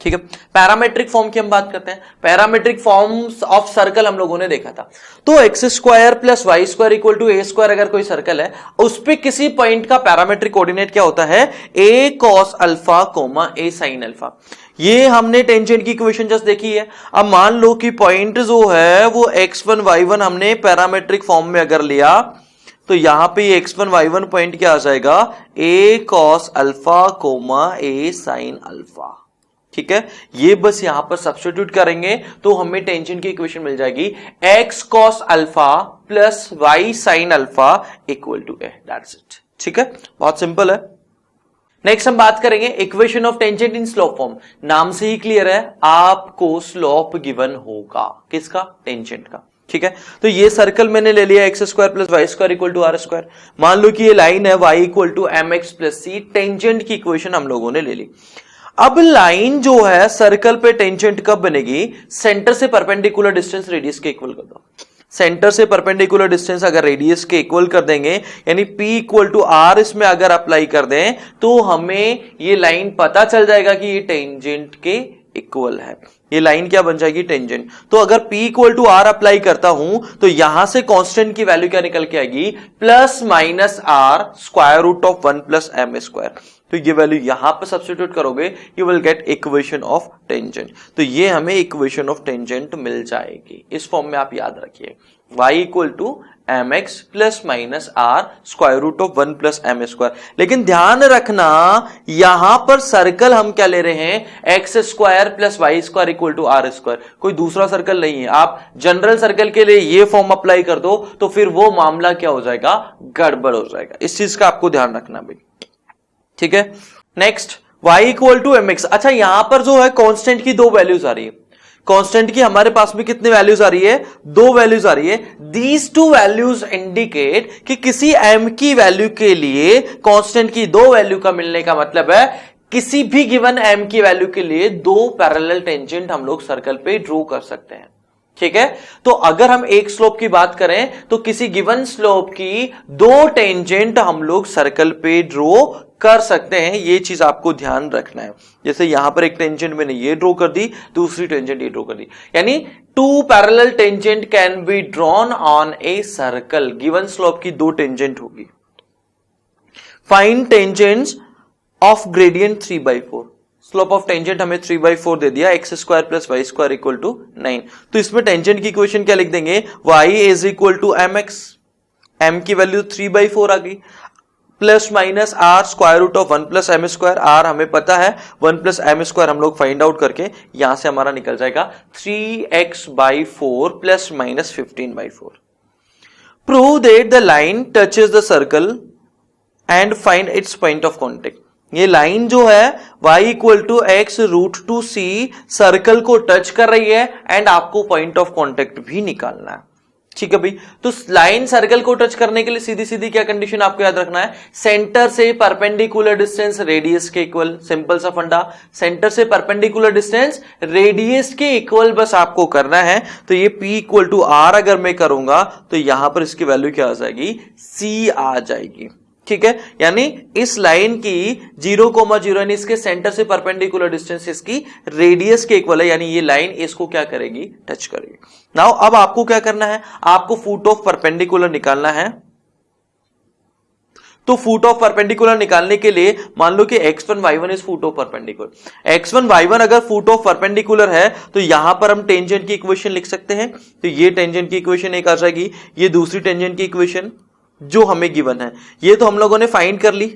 ठीक है, पैरामेट्रिक फॉर्म की हम बात करते हैं। पैरामेट्रिक फॉर्म्स ऑफ सर्कल हम लोगों ने देखा था। तो x square plus Y square equal to A square अगर कोई सर्कल है, उस पे किसी पॉइंट का पैरामेट्रिक कोऑर्डिनेट क्या होता है, ए कॉस अल्फा कोमा ए साइन अल्फा। ये हमने टेंजेंट की इक्वेशन जस्ट देखी है। अब मान लो कि पॉइंट जो है वो x1 y1 हमने पैरामेट्रिक फॉर्म में अगर लिया, तो यहां पे x1 y1 पॉइंट क्या आ जाएगा, ए कॉस अल्फा कोमा ए साइन अल्फा। ठीक है, ये बस यहां पर सब्स्टिट्यूट करेंगे तो हमें टेंजेंट की इक्वेशन मिल जाएगी, x cos alpha plus y sin alpha equal to a, that's it. ठीक है, बहुत सिंपल है। नेक्स्ट हम बात करेंगे equation of tangent in slope form. नाम से ही क्लियर है, आपको स्लोप गिवन होगा, किसका, टेंजेंट का। ठीक है, तो ये सर्कल मैंने ले लिया x square plus Y square equal to are square. मान लो कि ये लाइन है y equal to m x plus c, tangent की इक्वेशन हम लोगों ने ले ली। अब लाइन जो है सर्कल पे टेंजेंट कब बनेगी? सेंटर से परपेंडिकुलर डिस्टेंस रेडियस के इक्वल कर दो। सेंटर से परपेंडिकुलर डिस्टेंस अगर रेडियस के इक्वल कर देंगे, यानी P इक्वल टू R इसमें अगर अप्लाई कर दें, तो हमें ये लाइन पता चल जाएगा कि ये टेंजेंट के इक्वल है। ये लाइन क्या बन जाएगी? टेंजेंट। तो अगर P equal to R apply करता हूं तो यहां से कांस्टेंट की वैल्यू क्या निकल के आएगी? Plus minus R square root of 1 plus m square. तो ये वैल्यू यहां पर सब्स्टिट्यूट करोगे, you will get equation of tangent. तो ये हमें इक्वेशन ऑफ टेंजेंट मिल जाएगी। इस फॉर्म में आप याद रखिए, y equal to m x plus minus are square root of 1 plus m square. लेकिन ध्यान रखना यहां पर सर्कल हम क्या ले रहे हैं? X square plus Y square equal to are square. कोई दूसरा सर्कल नहीं है। आप जनरल सर्कल के लिए ये फॉर्म अप्लाई कर दो तो फिर वो मामला क्या हो जाएगा? गड़बड़ हो जाएगा। इस चीज का आपको ध्यान रखना भाई, ठीक है। Next y equal to m x. अच्छा, यहां पर जो है कांस्टेंट की दो वैल्यूज आ रही है। कांस्टेंट की हमारे पास में कितनी वैल्यूज आ रही है? दो वैल्यूज आ रही है। दीज टू वैल्यूज इंडिकेट कि किसी m की वैल्यू के लिए कांस्टेंट की दो वैल्यू का मिलने का मतलब है किसी भी गिवन m की वैल्यू के लिए दो पैरेलल टेंजेंट हम लोग सर्कल पे ड्रॉ कर सकते हैं, ठीक है। तो अगर हम एक स्लोप की बात करें तो किसी गिवन स्लोप की दो टेंजेंट हम लोग सर्कल पे ड्रॉ कर सकते हैं। ये चीज आपको ध्यान रखना है। जैसे यहां पर एक टेंजेंट मैंने ये ड्रॉ कर दी, दूसरी टेंजेंट ये ड्रॉ कर दी, यानी two parallel tangent can be drawn on a circle. Given slope की दो टेंजेंट होगी। Find tangents of gradient 3/4। Slope of tangent हमें 3/4 दे दिया, x square plus Y square equal to 9। तो इसमें टेंजेंट की इक्वेशन क्या लिख देंगे? y is equal to m x, m की वैल्यू 3/4 आ गई, plus minus are square root of 1 plus m square. R हमें पता है, 1 प्लस एम स्क्वायर हम लोग फाइंड आउट करके यहां से हमारा निकल जाएगा 3x/4 plus minus 15/4। Prove that the line touches the circle and find its point of contact. ये लाइन जो है y equal to x root two c circle को टच कर रही है एंड आपको पॉइंट ऑफ कॉन्टेक्ट भी निकालना है, ठीक है भाई। तो लाइन सर्कल को टच करने के लिए सीधी सीधी क्या कंडीशन आपको याद रखना है? सेंटर से परपेंडिकुलर डिस्टेंस रेडियस के इक्वल। सिंपल सा फंडा, सेंटर से परपेंडिकुलर डिस्टेंस रेडियस के इक्वल बस आपको करना है। तो ये p इक्वल टू आर अगर मैं करूंगा तो यहां पर इसकी वैल्यू क्या आ जाएगी? c आ जाएगी, ठीक है। यानी इस लाइन की 0,0 यानी इसके सेंटर से परपेंडिकुलर डिस्टेंस इसकी रेडियस के इक्वल है, यानी ये लाइन इसको क्या करेगी? टच करेगी। नाउ अब आपको क्या करना है? आपको फुट ऑफ परपेंडिकुलर निकालना है। तो फुट ऑफ परपेंडिकुलर निकालने के लिए मान लो कि x1 y1 is foot of perpendicular. x1 y1 अगर फुट ऑफ परपेंडिकुलर है तो यहां पर हम टेंजेंट की इक्वेशन लिख सकते हैं। तो ये टेंजेंट की इक्वेशन एक आ जाएगी, ये दूसरी टेंजेंट की इक्वेशन जो हमें गिवन है, ये तो हम लोगों ने फाइंड कर ली,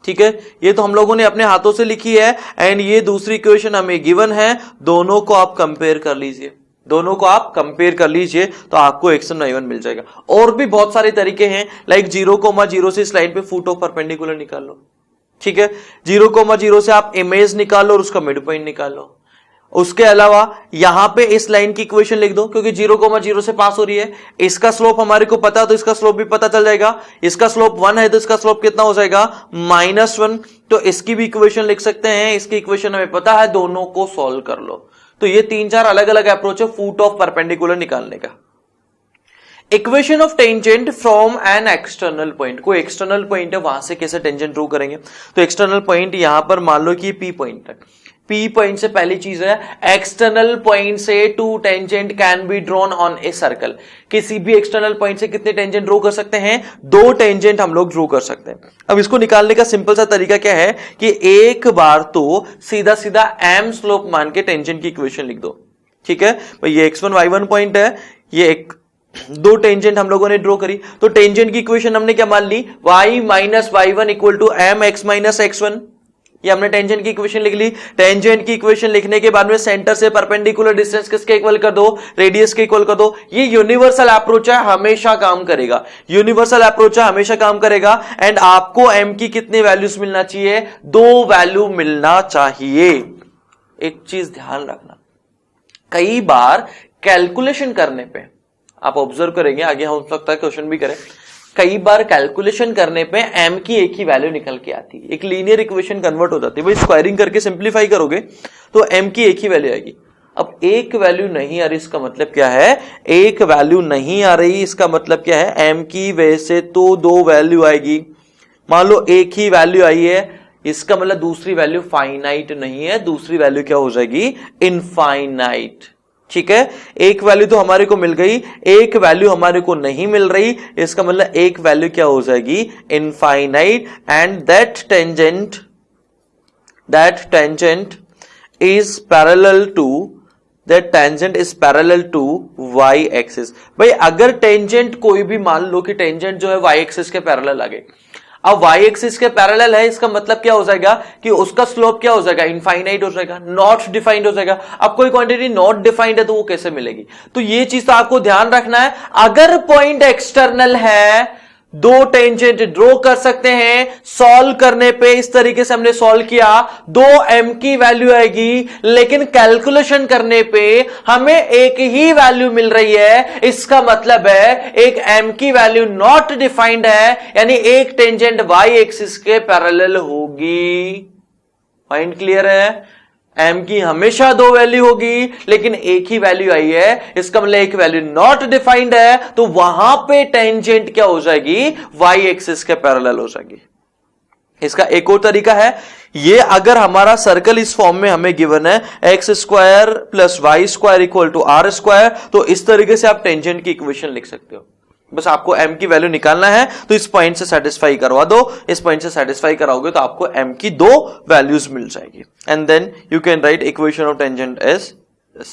ठीक है। ये तो हम लोगों ने अपने हाथों से लिखी है एंड ये दूसरी इक्वेशन हमें गिवन है। दोनों को आप कंपेयर कर लीजिए, दोनों को आप कंपेयर कर लीजिए तो आपको x1 y1 मिल जाएगा। और भी बहुत सारे तरीके हैं, लाइक 0,0 से इस लाइन पे फुट ऑफ परपेंडिकुलर निकाल लो, ठीक है। 0,0 से आप इमेज निकाल लो और उसका मिड पॉइंट निकाल लो। उसके अलावा यहां पे इस लाइन की इक्वेशन लिख दो, क्योंकि 0,0 से पास हो रही है। इसका स्लोप हमारे को पता है तो इसका स्लोप भी पता चल जाएगा। इसका स्लोप 1 है तो इसका स्लोप कितना हो जाएगा? -1। तो इसकी भी इक्वेशन लिख सकते हैं। इसकी इक्वेशन हमें पता है, दोनों को सॉल्व कर लो। तो ये 3-4 अलग अलग अप्रोच है फुट ऑफ परपेंडिकुलर निकालने का। Equation of tangent from an external point. कोई एक्सटर्नल पॉइंट है, वहां से कैसे टेंजेंट ड्रॉ करेंगे? तो एक्सटर्नल पॉइंट यहां पर मान लो कि P पॉइंट है। P पॉइंट से पहली चीज है, एक्सटर्नल पॉइंट से two tangent can be drawn on a circle. किसी भी एक्सटर्नल पॉइंट से कितने टेंजेंट ड्रॉ कर सकते हैं? 2 टेंजेंट हम लोग ड्रॉ कर सकते हैं। अब इसको निकालने का सिंपल सा तरीका क्या है कि एक बार तो सीधा सीधा m स्लोप मान के टेंजेंट की इक्वेशन लिख दो, ठीक है। भाई ये x1 y1 पॉइंट है, ये एक 2 टेंजेंट हम लोगों ने ड्रॉ करी। तो टेंजेंट की इक्वेशन हमने क्या मान ली? y minus y1 equal to m x minus x1। ये हमने टेंजेंट की इक्वेशन लिख ली। टेंजेंट की इक्वेशन लिखने के बाद में सेंटर से परपेंडिकुलर डिस्टेंस किसके इक्वल कर दो? रेडियस के इक्वल कर दो। ये यूनिवर्सल अप्रोच है, हमेशा काम करेगा। यूनिवर्सल अप्रोच है, हमेशा काम करेगा। एंड आपको m की कितनी वैल्यूज मिलना चाहिए? 2 वैल्यू मिलना चाहिए। एक चीज ध्यान रखना, कई बार कैलकुलेशन करने पे आप ऑब्जर्व करेंगे, आगे हो सकता है क्वेश्चन भी करें, कई बार कैलकुलेशन करने पे m की एक ही वैल्यू निकल के आती है, एक लीनियर इक्वेशन कन्वर्ट हो जाती है। भाई स्क्वायरिंग करके सिंप्लीफाई करोगे तो m की एक ही वैल्यू आएगी। अब एक वैल्यू नहीं आ रही, इसका मतलब क्या है, एक वैल्यू नहीं आ रही, इसका मतलब क्या है, m की वजह से तो दो वैल्यू आएगी। मान लो एक ही वैल्यू आई है, इसका मतलब दूसरी वैल्यू फाइनाइट नहीं है, दूसरी वैल्यू क्या हो जाएगी, इनफाइनाइट। ठीक है, एक वैल्यू तो हमारे को मिल गई, एक वैल्यू हमारे को नहीं मिल रही, इसका मतलब एक वैल्यू क्या हो जाएगी, infinite. And that tangent is parallel to y axis. भाई अगर टेंजेंट कोई भी, मान लो कि टेंजेंट जो है y एक्सिस के पैरेलल आ गए, अब y एक्सिस के पैरेलल है, इसका मतलब क्या हो जाएगा कि उसका स्लोप क्या हो जाएगा, इनफाइनाइट हो जाएगा, नॉट डिफाइंड हो जाएगा। अब कोई क्वांटिटी नॉट डिफाइंड है तो वो कैसे मिलेगी, तो ये चीज तो आपको ध्यान रखना है। अगर पॉइंट एक्सटर्नल है, दो टेंजेंट ड्रॉ कर सकते हैं, सॉल्व करने पे इस तरीके से हमने सॉल्व किया, दो m की वैल्यू आएगी, लेकिन कैलकुलेशन करने पे हमें एक ही वैल्यू मिल रही है, इसका मतलब है एक m की वैल्यू नॉट डिफाइंड है, यानी एक टेंजेंट y एक्सिस के पैरेलल होगी। पॉइंट क्लियर है, m की हमेशा दो वैल्यू होगी, लेकिन एक ही वैल्यू आई है, इसका मतलब एक वैल्यू नॉट डिफाइंड है, तो वहां पे टेंजेंट क्या हो जाएगी, y एक्सिस के पैरेलल हो जाएगी। इसका एक और तरीका है, ये अगर हमारा सर्कल इस फॉर्म में हमें गिवन है x square plus Y square equal to are square, तो इस तरीके से आप टेंजेंट की इक्वेशन लिख सकते हो। बस आपको m की वैल्यू निकालना है, तो इस पॉइंट से सेटिस्फाई करवा दो, इस पॉइंट से सेटिस्फाई कराओगे तो आपको m की दो वैल्यूज मिल जाएगी। And then you can write equation of tangent as this.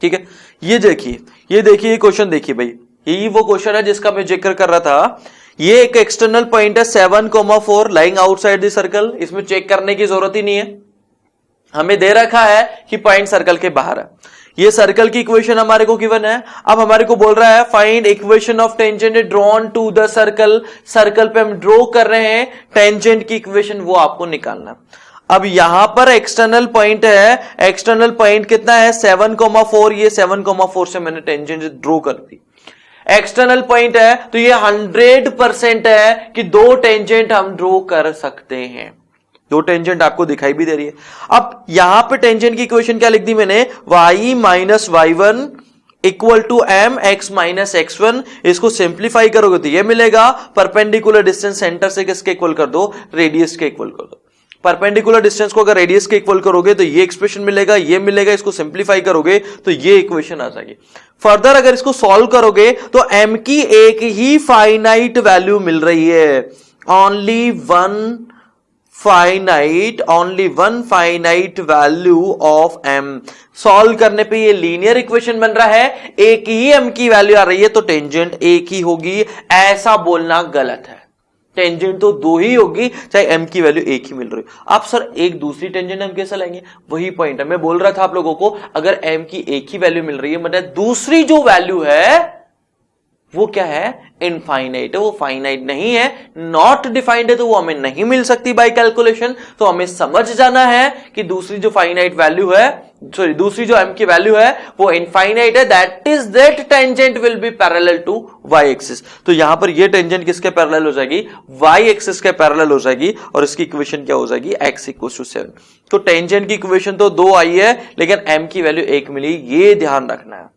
ठीक है, ये देखिए ये क्वेश्चन देखिए भाई, यही वो क्वेश्चन है जिसका मैं जिक्र कर रहा था। ये एक एक्सटर्नल पॉइंट है 7,4 लाइंग आउटसाइड द सर्कल, इसमें चेक करने की जरूरत ही नहीं है, हमें दे रखा है कि पॉइंट सर्कल के बाहर है। ये सर्कल की इक्वेशन हमारे को गिवन है। अब हमारे को बोल रहा है find equation of tangent drawn to the circle, circle पे हम ड्रॉ कर रहे हैं, टेंजेंट की इक्वेशन वो आपको निकालना। अब यहां पर एक्सटर्नल पॉइंट है, एक्सटर्नल पॉइंट कितना है 7,4, ये 7,4 से मैंने टेंजेंट ड्रॉ कर दी। एक्सटर्नल पॉइंट है तो ये 100% है कि दो टेंजेंट हम ड्रॉ कर सकते हैं, दो टेंजेंट आपको दिखाई भी दे रही है। अब यहां पे टेंजेंट की इक्वेशन क्या लिख दी मैंने, y minus y1 equal to m x minus x1। इसको सिंप्लीफाई करोगे तो ये मिलेगा, परपेंडिकुलर डिस्टेंस सेंटर से किसके इक्वल कर दो, रेडियस के इक्वल कर दो। परपेंडिकुलर डिस्टेंस को अगर रेडियस के इक्वल करोगे तो ये एक्सप्रेशन मिलेगा, ये मिलेगा, इसको सिंप्लीफाई करोगे तो ये इक्वेशन आ जाएगी। फर्दर अगर इसको सॉल्व करोगे तो m की एक ही फाइनाइट वैल्यू मिल रही है, only one finite value of m। Solve करने पे ये लीनियर इक्वेशन बन रहा है, एक ही m की वैल्यू आ रही है तो टेंजेंट एक ही होगी, ऐसा बोलना गलत है। टेंजेंट तो दो ही होगी चाहे m की वैल्यू एक ही मिल रही हो। आप सर एक दूसरी टेंजेंट हम कैसे लाएंगे, वही पॉइंट है, मैं बोल रहा था आप लोगों को, अगर m की एक ही वैल्यू मिल रही है मतलब दूसरी जो वैल्यू है वो क्या है, इनफाइनाइट है, वो फाइनाइट नहीं है, नॉट डिफाइंड है, तो वो हमें नहीं मिल सकती बाय कैलकुलेशन। तो हमें समझ जाना है कि दूसरी जो फाइनाइट वैल्यू है, सॉरी दूसरी जो m की वैल्यू है वो इनफाइनाइट है, that is that tangent will be parallel to y axis. तो यहां पर ये टेंजेंट किसके पैरेलल हो जाएगी, y एक्सिस के पैरेलल हो जाएगी, और इसकी इक्वेशन क्या हो जाएगी, x इक्वल्स टू 7। तो टेंजेंट की इक्वेशन तो दो आई है लेकिन m की वैल्यू एक मिली, ये ध्यान रखना है।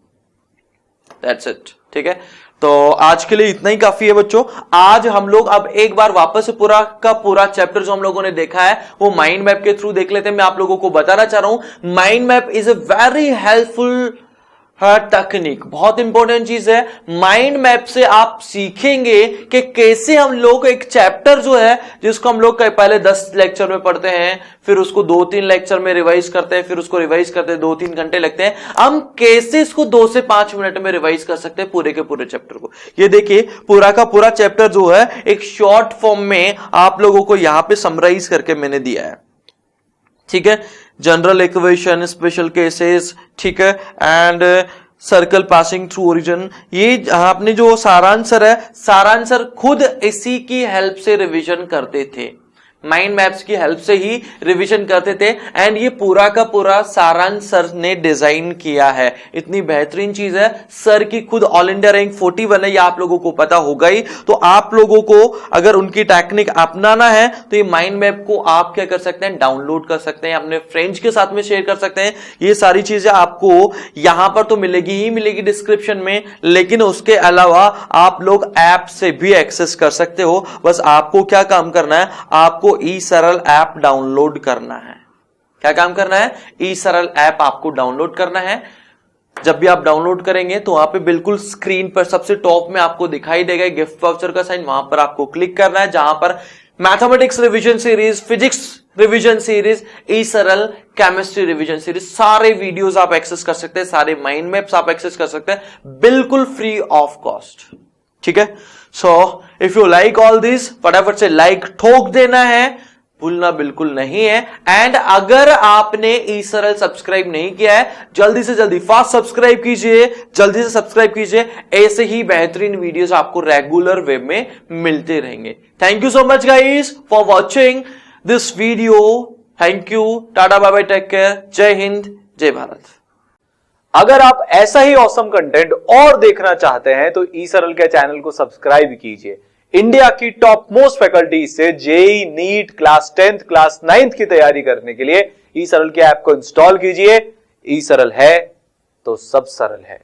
That's it. ठीक है, तो आज के लिए इतना ही काफी है बच्चों। आज हम लोग अब एक बार वापस से पूरा का पूरा चैप्टर जो हम लोगों ने देखा है वो माइंड मैप के थ्रू देख लेते हैं। मैं आप लोगों को बताना चाह रहा हूं, mind map is a very helpful तकनीक, बहुत इंपॉर्टेंट चीज है। माइंड मैप से आप सीखेंगे कि कैसे हम लोग एक चैप्टर जो है जिसको हम लोग पहले 10 लेक्चर में पढ़ते हैं, फिर उसको 2-3 लेक्चर में रिवाइज करते हैं, फिर उसको रिवाइज करते हैं 2-3 घंटे लगते हैं, हम कैसे इसको 2 से 5 मिनट में रिवाइज कर सकते हैं पूरे के पूरे चैप्टर को। ये देखिए पूरा का पूरा चैप्टर जो है एक शॉर्ट फॉर्म में आप लोगों को यहां पे समराइज करके मैंने दिया है। ठीक है, जनरल इक्वेशन, स्पेशल केसेस, ठीक है, and circle passing through origin, ये आपने जो सारांश है, सारांश खुद इसी की हेल्प से रिवीजन करते थे। माइंड मैप्स की हेल्प से ही रिवीजन करते थे। एंड ये पूरा का पूरा सारांश सर ने डिजाइन किया है। इतनी बेहतरीन चीज है। सर की खुद ऑल इंडिया रैंक 41 है, ये आप लोगों को पता होगा ही। तो आप लोगों को अगर उनकी टेक्निक अपनाना है तो ये माइंड मैप को आप क्या कर सकते हैं, डाउनलोड कर सकते हैं, अपने फ्रेंड्स के साथ में शेयर कर सकते हैं। ये सारी चीजें आपको यहां पर तो मिलेगी ही मिलेगी डिस्क्रिप्शन में, लेकिन उसके अलावा आप लोग ऐप से भी एक्सेस कर सकते हो। बस आपको क्या काम करना है, आपको ई सरल ऐप डाउनलोड करना है। क्या काम करना है, ई सरल ऐप आपको डाउनलोड करना है। जब भी आप डाउनलोड करेंगे तो वहां पे बिल्कुल स्क्रीन पर सबसे टॉप में आपको दिखाई देगा गिफ्ट वाउचर का साइन, वहां पर आपको क्लिक करना है, जहां पर mathematics revision series, physics revision series, e Saral, chemistry revision series, सारे वीडियोस आप एक्सेस कर सकते हैं, सारे माइंड मैप्स आप एक्सेस कर सकते हैं बिल्कुल फ्री ऑफ कॉस्ट। ठीक है, so if you like all this, फटाफट से लाइक ठोक देना है, भूलना बिल्कुल नहीं है। एंड अगर आपने ई सरल सब्सक्राइब नहीं किया है, जल्दी से जल्दी फास्ट सब्सक्राइब कीजिए, जल्दी से सब्सक्राइब कीजिए। ऐसे ही बेहतरीन वीडियोस आपको रेगुलर वे में मिलते रहेंगे। Thank you so much guys for watching this video. Thank you, tata bye bye, take care, जय हिंद, जय भारत। अगर आप ऐसा ही ऑसम कंटेंट और देखना चाहते हैं तो ई सरल के चैनल को सब्सक्राइब कीजिए। इंडिया की टॉप मोस्ट फैकल्टी से JEE, NEET, class 10th, class 9th की तैयारी करने के लिए ई सरल के ऐप को इंस्टॉल कीजिए। ई सरल है तो सब सरल है।